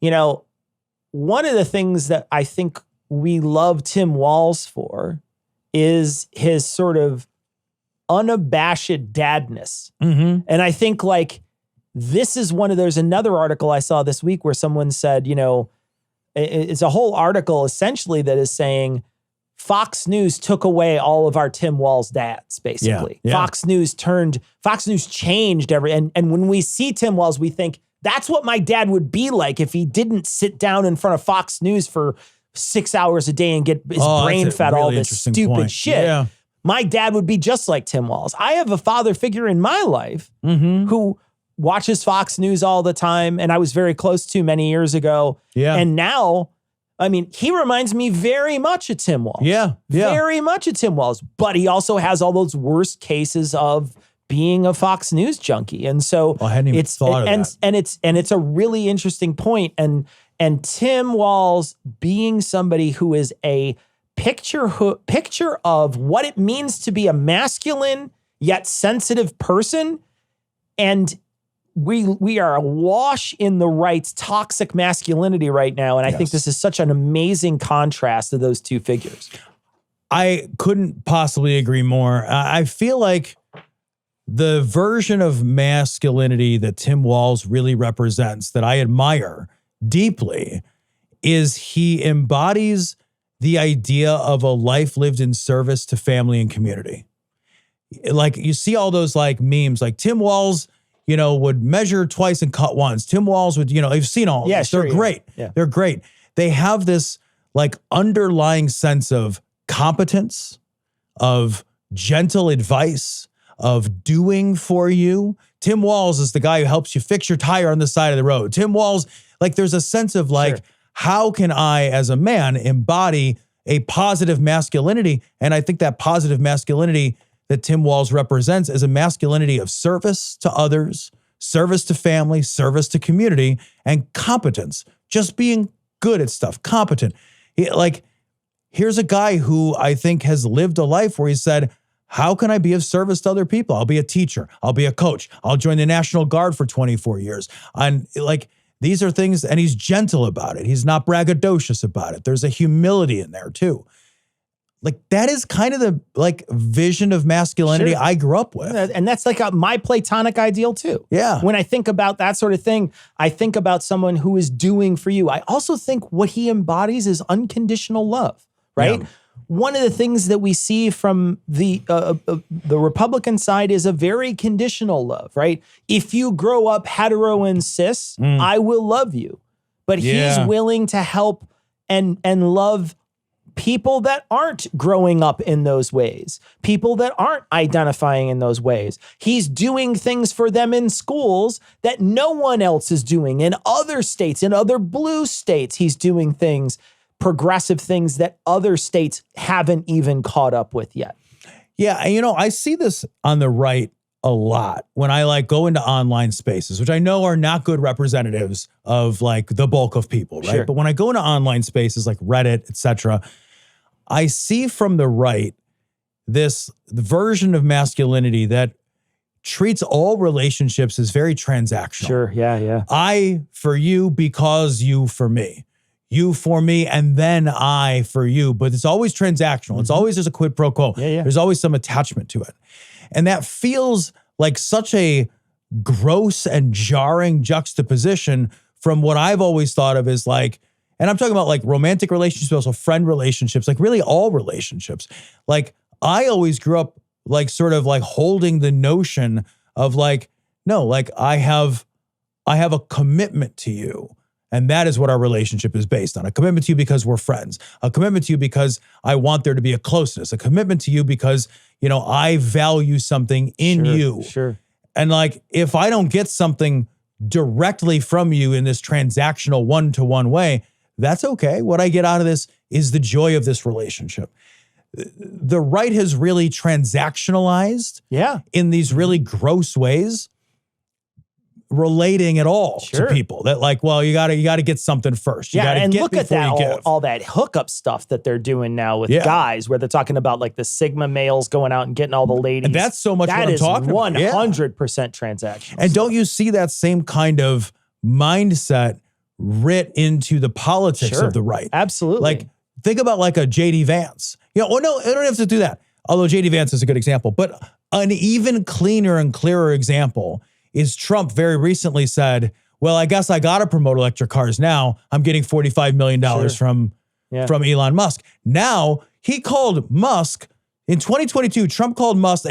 One of the things that I think we love Tim Walz for is his sort of unabashed dadness. Mm-hmm. And I think this is there's another article I saw this week where someone said, it's a whole article essentially that is saying Fox News took away all of our Tim Walz dads, basically. Yeah. Fox News changed and when we see Tim Walz, we think that's what my dad would be like if he didn't sit down in front of Fox News for 6 hours a day and get his brain fed all this stupid shit. Yeah. My dad would be just like Tim Walz. I have a father figure in my life who watches Fox News all the time, and I was very close to many years ago. Yeah. And now, I mean, he reminds me very much of Tim Walz. Yeah. Very much of Tim Walz. But he also has all those worst cases of being a Fox News junkie. And so I hadn't even thought of that. And it's a really interesting point. And Tim Walz being somebody who is a picture of what it means to be a masculine yet sensitive person. And we are awash in the right's toxic masculinity right now. And I think this is such an amazing contrast to those two figures. I couldn't possibly agree more. I feel like the version of masculinity that Tim Walz really represents, that I admire deeply, is he embodies the idea of a life lived in service to family and community. Like, you see all those like memes, like Tim Walz, you know, would measure twice and cut once. Tim Walz would, you know, you've seen all of this. They're great. Yeah. They're great. They have this like underlying sense of competence, of gentle advice, of doing for you. Tim Walz is the guy who helps you fix your tire on the side of the road. Tim Walz, like, there's a sense of like, how can I as a man embody a positive masculinity? And I think that positive masculinity that Tim Walz represents is a masculinity of service to others, service to family, service to community, and competence. Just being good at stuff, competent. Like, here's a guy who I think has lived a life where he said, how can I be of service to other people? I'll be a teacher. I'll be a coach. I'll join the National Guard for 24 years. And like, these are things, and he's gentle about it. He's not braggadocious about it. There's a humility in there too. Like, that is kind of the like vision of masculinity I grew up with. And that's like my platonic ideal too. Yeah. When I think about that sort of thing, I think about someone who is doing for you. I also think what he embodies is unconditional love, right? Yeah. One of the things that we see from the Republican side is a very conditional love, right? If you grow up hetero and cis, I will love you. But he's willing to help and love people that aren't growing up in those ways, people that aren't identifying in those ways. He's doing things for them in schools that no one else is doing. In other states, in other blue states, he's doing things, progressive things that other states haven't even caught up with yet. Yeah, and you know, I see this on the right a lot when I like go into online spaces, which I know are not good representatives of like the bulk of people, right? Sure. But when I go into online spaces like Reddit, etc., I see from the right this version of masculinity that treats all relationships as very transactional. Sure, yeah. I for you because you for me. You for me and then I for you. But it's always transactional. It's always there's a quid pro quo. Yeah. There's always some attachment to it. And that feels like such a gross and jarring juxtaposition from what I've always thought of as like, and I'm talking about like romantic relationships, also friend relationships, like really all relationships. Like I always grew up like sort of like holding the notion of like, no, like I have a commitment to you. And that is what our relationship is based on. A commitment to you because we're friends. A commitment to you because I want there to be a closeness. A commitment to you because, you know, I value something in you. Sure. And like, if I don't get something directly from you in this transactional one-to-one way, that's okay. What I get out of this is the joy of this relationship. The right has really transactionalized in these really gross ways, relating at all to people that like, well, you gotta get something first. You gotta and get look at that all that hookup stuff that they're doing now with guys, where they're talking about like the Sigma males going out and getting all the ladies. And that's so much what I'm talking about. 100% transactional. And don't you see that same kind of mindset writ into the politics of the right? Absolutely. Like, think about like a J.D. Vance. You know, no, I don't have to do that. Although J.D. Vance is a good example. But an even cleaner and clearer example is Trump very recently said, well, I guess I got to promote electric cars now. I'm getting $45 million from Elon Musk. Now, he called Musk, in 2022, Trump called Musk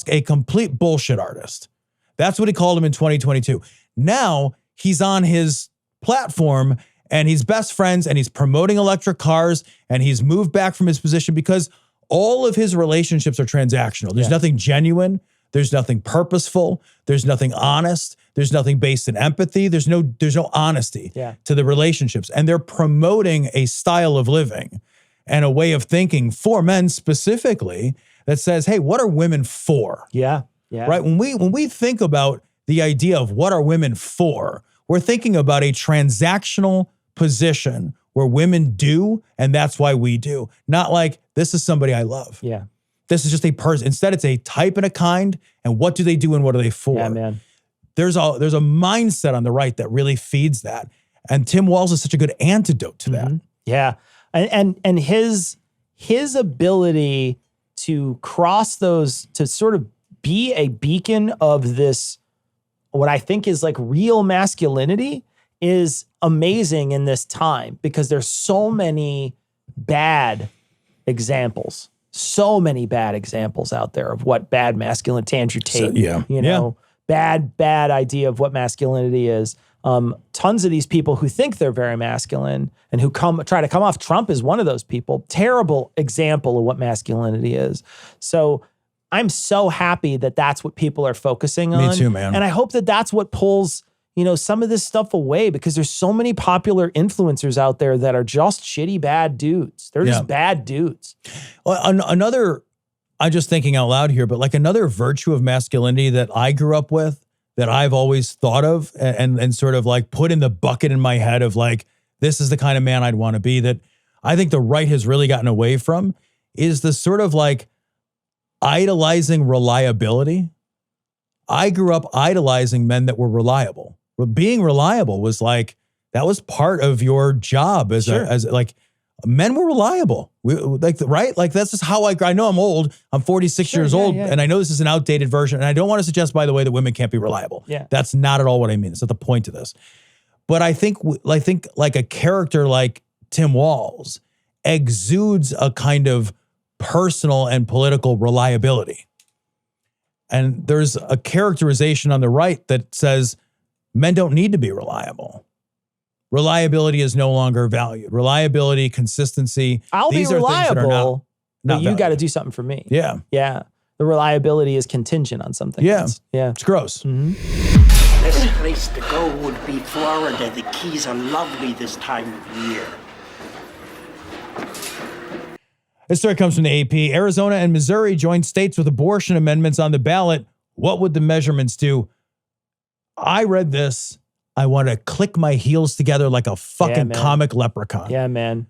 a complete bullshit artist. That's what he called him in 2022. Now, he's on his platform and he's best friends and he's promoting electric cars and he's moved back from his position because all of his relationships are transactional. There's nothing genuine. There's nothing purposeful. There's nothing honest. There's nothing based in empathy. There's no honesty to the relationships. And they're promoting a style of living and a way of thinking for men specifically that says, hey, what are women for? Yeah. Right? When we think about the idea of what are women for, we're thinking about a transactional position where women do, and that's why we do. Not like, this is somebody I love. Yeah. This is just a person. Instead, it's a type and a kind, and what do they do and what are they for? Yeah, man. There's a mindset on the right that really feeds that. And Tim Walz is such a good antidote to that. Yeah. And his ability to cross those, to sort of be a beacon of this, what I think is like real masculinity, is amazing in this time, because there's so many bad examples. So many bad examples out there of what bad masculinity, Andrew Tate, bad idea of what masculinity is. Tons of these people who think they're very masculine and who try to come off. Trump is one of those people. Terrible example of what masculinity is. So I'm so happy that that's what people are focusing on. Me too, man. And I hope that that's what pulls, some of this stuff away, because there's so many popular influencers out there that are just shitty, bad dudes. They're just bad dudes. Well, I'm just thinking out loud here, but like another virtue of masculinity that I grew up with, that I've always thought of and sort of like put in the bucket in my head of like, this is the kind of man I'd want to be, that I think the right has really gotten away from, is the sort of like idolizing reliability. I grew up idolizing men that were reliable. Being reliable was like, that was part of your job as men were reliable. Right? Like that's just how I know I'm old. I'm 46 years old, and I know this is an outdated version. And I don't want to suggest, by the way, that women can't be reliable. Yeah. That's not at all what I mean. It's not the point of this. But I think like a character like Tim Walz exudes a kind of personal and political reliability. And there's a characterization on the right that says men don't need to be reliable. Reliability is no longer valued. Reliability, consistency. I'll be reliable, but you got to valued. do something for me. Yeah. Yeah. The reliability is contingent on something else. Yeah. It's gross. Best place to go would be Florida. The Keys are lovely this time of year. This story comes from the AP. Arizona and Missouri joined states with abortion amendments on the ballot. What would the measurements do? I read this. I want to click my heels together like a fucking comic leprechaun. Yeah, man.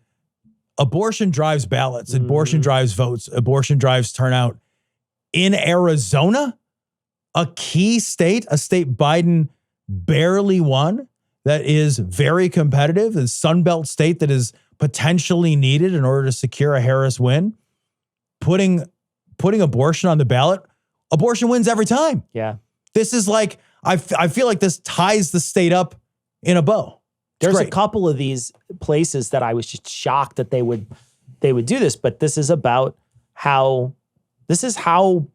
Abortion drives ballots. Abortion drives votes. Abortion drives turnout. In Arizona, a key state, a state Biden barely won, that is very competitive, a Sunbelt state that is potentially needed in order to secure a Harris win, putting abortion on the ballot, abortion wins every time. Yeah. This is like, I feel like this ties the state up in a bow. There's a couple of these places that I was just shocked that they would do this, but this is how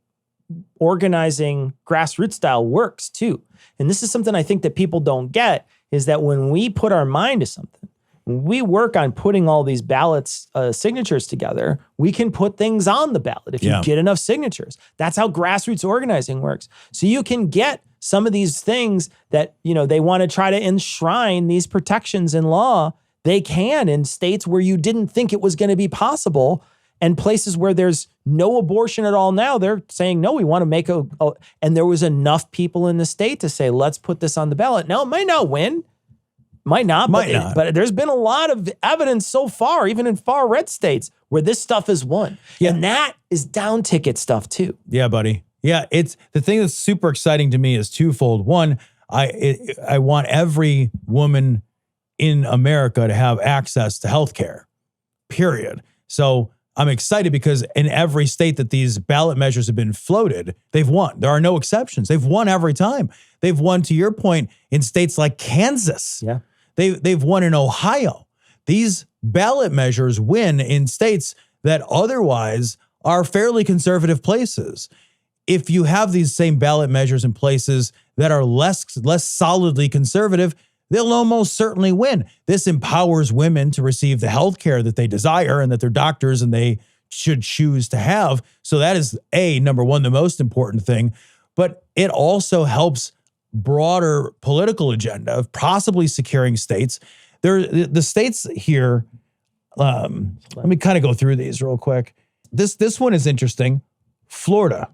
organizing grassroots style works too. And this is something I think that people don't get, is that when we put our mind to something, when we work on putting all these ballots, signatures together, we can put things on the ballot if you get enough signatures. That's how grassroots organizing works. So you can get some of these things that, they want to try to enshrine these protections in law. They can in states where you didn't think it was going to be possible, and places where there's no abortion at all now. They're saying, no, we want to make and there was enough people in the state to say, let's put this on the ballot. Now, it might not win. Might not. But there's been a lot of evidence so far, even in far red states, where this stuff is won. Yeah. And that is down ticket stuff too. Yeah, buddy. Yeah, it's the thing that's super exciting to me is twofold. One, I want every woman in America to have access to healthcare, period. So I'm excited because in every state that these ballot measures have been floated, they've won. There are no exceptions. They've won every time. They've won, to your point, in states like Kansas. Yeah. They've won in Ohio. These ballot measures win in states that otherwise are fairly conservative places. If you have these same ballot measures in places that are less solidly conservative, they'll almost certainly win. This empowers women to receive the health care that they desire and that their doctors and they should choose to have. So that is number one, the most important thing. But it also helps broader political agenda of possibly securing states. The states here, let me kind of go through these real quick. This one is interesting. Florida.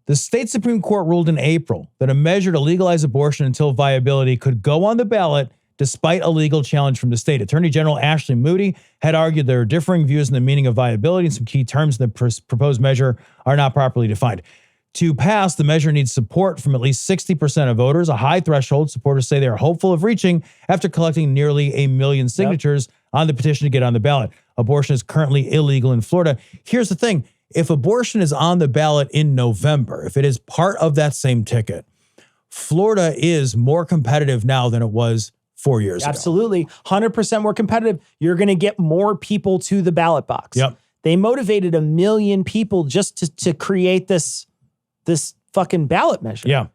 The state Supreme Court ruled in April that a measure to legalize abortion until viability could go on the ballot despite a legal challenge from the state. Attorney General Ashley Moody had argued there are differing views in the meaning of viability, and some key terms in the proposed measure are not properly defined. To pass, the measure needs support from at least 60% of voters, a high threshold supporters say they are hopeful of reaching after collecting nearly 1 million signatures on the petition to get on the ballot. Abortion is currently illegal in Florida. Here's the thing. If abortion is on the ballot in November, if it is part of that same ticket, Florida is more competitive now than it was 4 years ago. Absolutely. 100% more competitive. You're going to get more people to the ballot box. Yep. They motivated 1 million people just to create this fucking ballot measure. Yeah.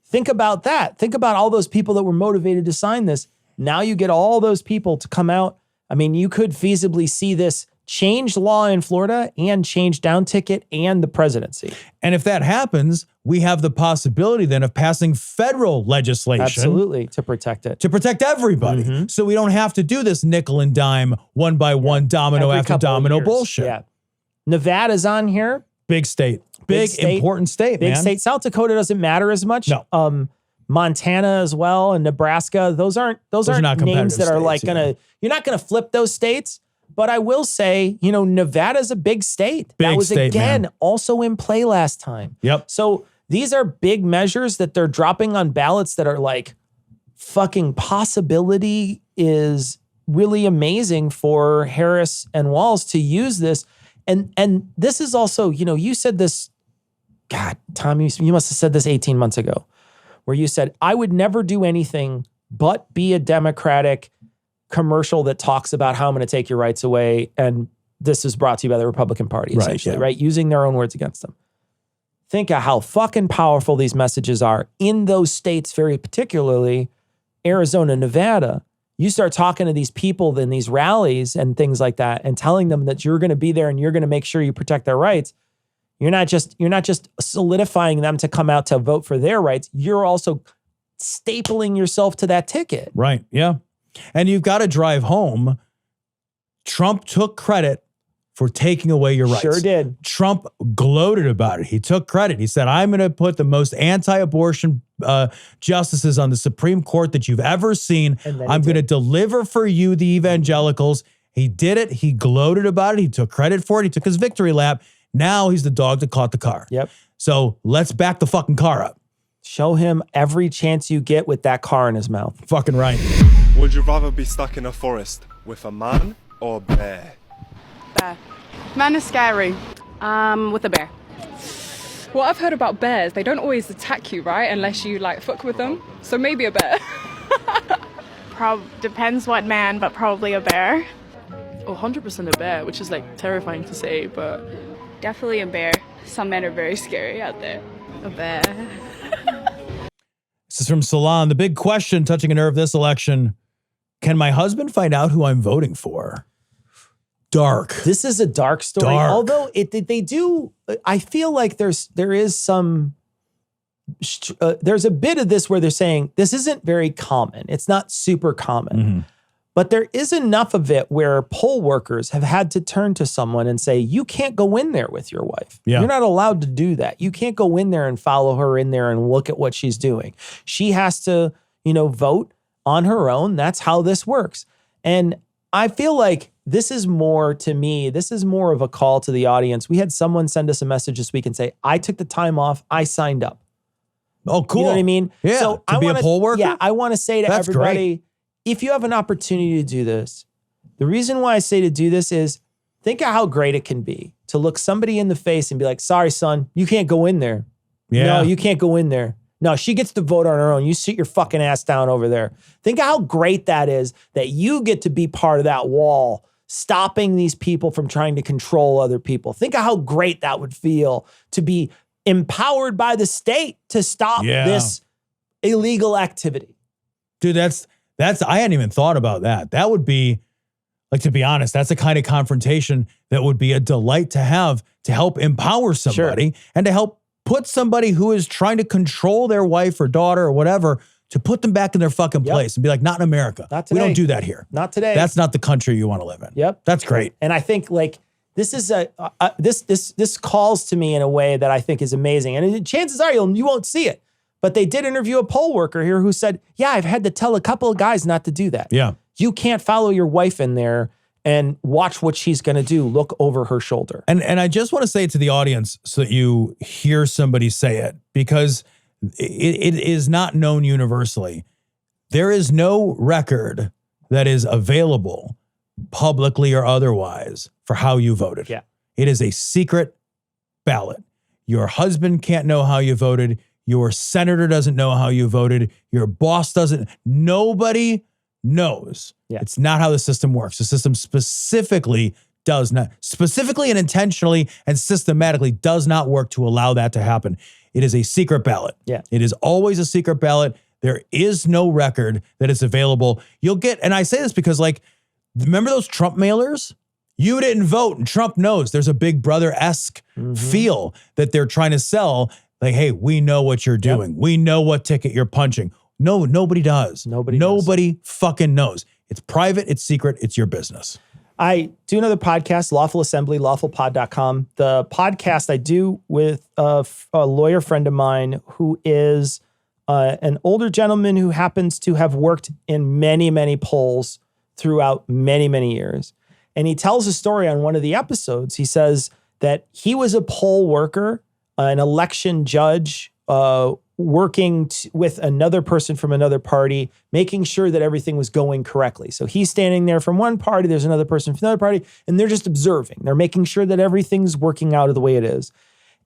Think about that. Think about all those people that were motivated to sign this. Now you get all those people to come out. I mean, you could feasibly see this change law in Florida and change down ticket and the presidency. And if that happens, we have the possibility then of passing federal legislation. Absolutely, to protect it. To protect everybody. So we don't have to do this nickel and dime, one by one, domino Every after couple of domino years. bullshit. Yeah. Nevada's on here. Big state. Big state. important state, Big man. state. South Dakota doesn't matter as much. No. Montana as well and Nebraska. Those aren't are not names that are competitive like states, yeah. you're not gonna flip those states. But I will say, Nevada's a big state. That Big was state, again man. also in play last time. Yep. So these are big measures that they're dropping on ballots that are like fucking possibility is really amazing for Harris and Walz to use this. And this is also, you said this, God, Tom, you must have said this 18 months ago, where you said, I would never do anything but be a Democratic commercial that talks about how I'm going to take your rights away. And this is brought to you by the Republican Party, Right, essentially, yeah. right? Using their own words against them. Think of how fucking powerful these messages are in those states, very particularly Arizona, Nevada. You start talking to these people in these rallies and things like that and telling them that you're going to be there and you're going to make sure you protect their rights. You're not just solidifying them to come out to vote for their rights. You're also stapling yourself to that ticket. Right. Yeah. And you've got to drive home. Trump took credit for taking away your rights. Sure did. Trump gloated about it. He took credit. He said, I'm going to put the most anti-abortion justices on the Supreme Court that you've ever seen. I'm going to deliver for you, the evangelicals. He did it. He gloated about it. He took credit for it. He took his victory lap. Now he's the dog that caught the car. Yep. So let's back the fucking car up. Show him every chance you get with that car in his mouth. Fucking right. Would you rather be stuck in a forest with a man or a bear? Bear. Man is scary. With a bear. Well, I've heard about bears. They don't always attack you, right? Unless you fuck with them. So maybe a bear. Depends what man, but probably a bear. Oh, 100% a bear, which is terrifying to say, but Definitely a bear. Some men are very scary out there. a bear. This is from Salon. The big question touching a nerve this election: can my husband find out who I'm voting for? Dark. This is a dark story. Dark. Although they do, I feel like there's a bit of this where they're saying this isn't very common. It's not super common. Mm-hmm. But there is enough of it where poll workers have had to turn to someone and say, you can't go in there with your wife. Yeah. You're not allowed to do that. You can't go in there and follow her in there and look at what she's doing. She has to, vote on her own. That's how this works. And I feel like this is more, to me, this is more of a call to the audience. We had someone send us a message this week and say, I took the time off. I signed up. Oh, cool. You know what I mean? Yeah. So to be a poll worker? Yeah, I want to say to That's everybody, great. if you have an opportunity to do this, the reason why I say to do this is think of how great it can be to look somebody in the face and be like, sorry, son, you can't go in there. Yeah. No, you can't go in there. No, she gets to vote on her own. You sit your fucking ass down over there. Think of how great that is that you get to be part of that wall, stopping these people from trying to control other people. Think of how great that would feel to be empowered by the state to stop this illegal activity. Dude, that's I hadn't even thought about that. That would be, to be honest, that's the kind of confrontation that would be a delight to have to help empower somebody and to help put somebody who is trying to control their wife or daughter or whatever to put them back in their fucking place and be like, not in America. Not We today. don't do that here. Not today. That's not the country you want to live in. Yep. That's great. And I think like this is this calls to me in a way that I think is amazing. And chances are you won't see it. But they did interview a poll worker here who said, yeah, I've had to tell a couple of guys not to do that. Yeah. You can't follow your wife in there and watch what she's going to do. Look over her shoulder. And I just want to say it to the audience so that you hear somebody say it, because it is not known universally. There is no record that is available publicly or otherwise for how you voted. Yeah. It is a secret ballot. Your husband can't know how you voted. Your senator doesn't know how you voted. Your boss doesn't. Nobody knows. Yeah. It's not how the system works. The system specifically and intentionally and systematically does not work to allow that to happen. It is a secret ballot. Yeah. It is always a secret ballot. There is no record that is available. You'll get, and I say this because, like, remember those Trump mailers? You didn't vote, and Trump knows. There's a Big Brother-esque feel that they're trying to sell. Like, hey, we know what you're doing. We know what ticket you're punching. No, nobody does. Nobody fucking knows. It's private, it's secret, it's your business. I do another podcast, Lawful Assembly, lawfulpod.com. The podcast I do with a lawyer friend of mine who is an older gentleman who happens to have worked in many, many polls throughout many, many years. And he tells a story on one of the episodes. He says that he was a poll worker, an election judge, working with another person from another party, making sure that everything was going correctly. So he's standing there from one party, there's another person from another party, and they're just observing. They're making sure that everything's working out of the way it is.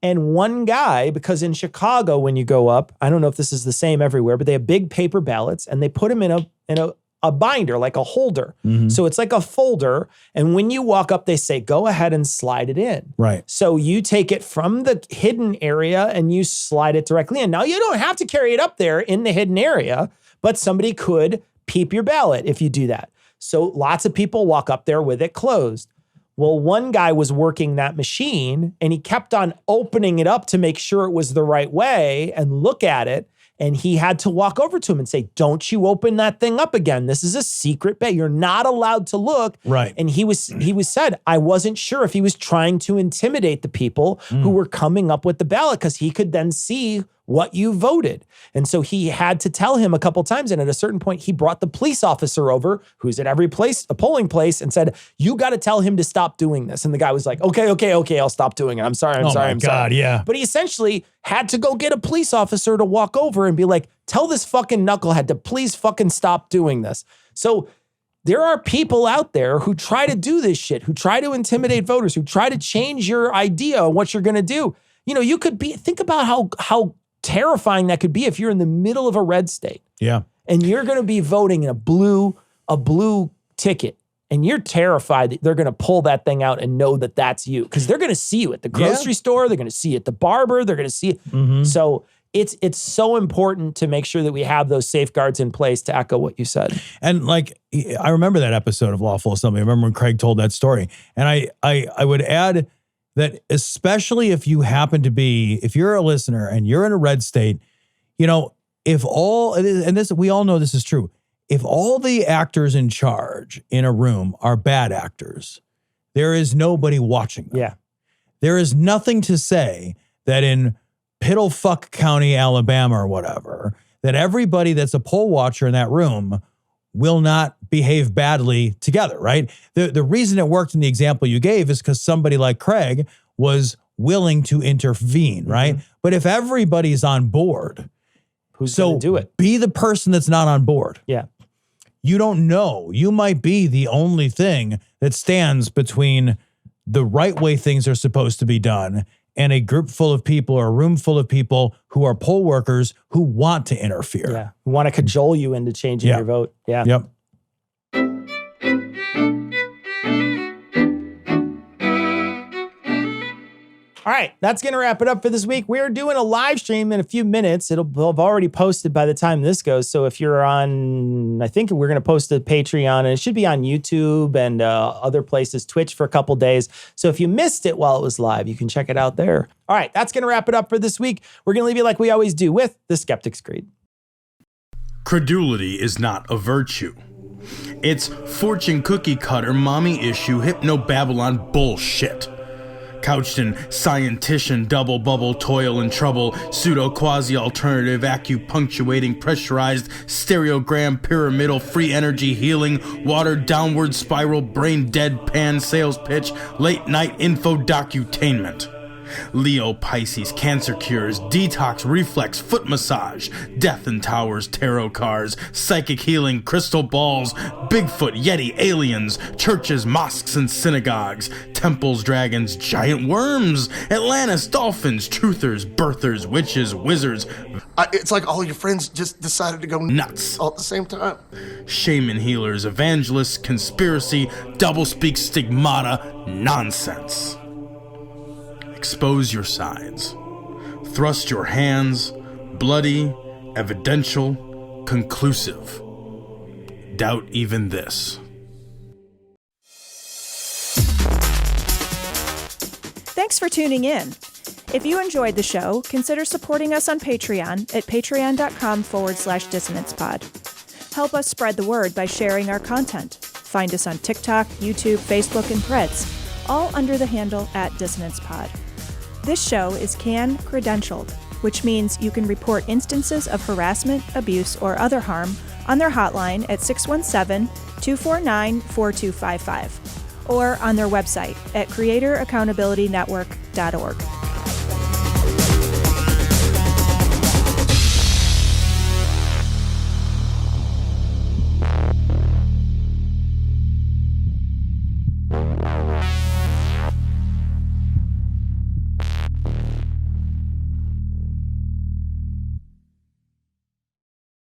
And one guy, because in Chicago, when you go up, I don't know if this is the same everywhere, but they have big paper ballots and they put them in a binder, like a holder. So it's like a folder. And when you walk up, they say, go ahead and slide it in. Right. So you take it from the hidden area and you slide it directly in. Now, you don't have to carry it up there in the hidden area, but somebody could peep your ballot if you do that. So lots of people walk up there with it closed. Well, one guy was working that machine and he kept on opening it up to make sure it was the right way and look at it. And he had to walk over to him and say, don't you open that thing up again. This is a secret ballot. You're not allowed to look. Right. And he was said, I wasn't sure if he was trying to intimidate the people who were coming up with the ballot because he could then see what you voted. And so he had to tell him a couple times. And at a certain point, he brought the police officer over who's at every place, a polling place, and said, you got to tell him to stop doing this. And the guy was like, okay, I'll stop doing it. I'm sorry. Oh my God, yeah. But he essentially had to go get a police officer to walk over and be like, tell this fucking knucklehead to please fucking stop doing this. So there are people out there who try to do this shit, who try to intimidate voters, who try to change your idea on what you're going to do. You know, you could think about how terrifying that could be if you're in the middle of a red state. Yeah. And you're going to be voting in a blue ticket. And you're terrified that they're going to pull that thing out and know that that's you. Because they're going to see you at the grocery store. They're going to see you at the barber. They're going to see it. So it's so important to make sure that we have those safeguards in place, to echo what you said. And like, I remember that episode of Lawful Assembly. I remember when Craig told that story. And I would add that especially if you happen to be, if you're a listener and you're in a red state, you know, if all, and this, we all know this is true. If all the actors in charge in a room are bad actors, there is nobody watching them. Yeah. There is nothing to say that in Piddlefuck County, Alabama or whatever, that everybody that's a poll watcher in that room will not behave badly together, right? The reason it worked in the example you gave is because somebody like Craig was willing to intervene, right? But if everybody's on board, who's going to do it? Be the person that's not on board. Yeah. You don't know. You might be the only thing that stands between the right way things are supposed to be done and a group full of people or a room full of people who are poll workers who want to interfere. Yeah. Who want to cajole you into changing your vote. Yeah. Yep. All right, that's going to wrap it up for this week. We're doing a live stream in a few minutes. It'll have already posted by the time this goes. So if you're on, I think we're going to post a Patreon, and it should be on YouTube and other places, Twitch for a couple days. So if you missed it while it was live, you can check it out there. All right, that's going to wrap it up for this week. We're going to leave you like we always do with the Skeptic's Creed. Credulity is not a virtue. It's fortune cookie cutter, mommy issue, hypno-Babylon bullshit. Couched in scientician, double bubble, toil and trouble, pseudo quasi alternative, acupunctuating, pressurized, stereogram, pyramidal, free energy healing, watered downward spiral, brain deadpan sales pitch, late night info docutainment. Leo, Pisces, cancer cures, detox, reflex, foot massage, death in towers, tarot cards, psychic healing, crystal balls, Bigfoot, Yeti, aliens, churches, mosques and synagogues, temples, dragons, giant worms, Atlantis, dolphins, truthers, birthers, witches, wizards. It's like all your friends just decided to go nuts all at the same time. Shaman healers, evangelists, conspiracy, doublespeak, stigmata, nonsense. Expose your sides. Thrust your hands, bloody, evidential, conclusive. Doubt even this. Thanks for tuning in. If you enjoyed the show, consider supporting us on Patreon at patreon.com/dissonancepod. Help us spread the word by sharing our content. Find us on TikTok, YouTube, Facebook, and Threads, all under the handle @dissonancepod. This show is CAN credentialed, which means you can report instances of harassment, abuse, or other harm on their hotline at 617-249-4255 or on their website at creatoraccountabilitynetwork.org.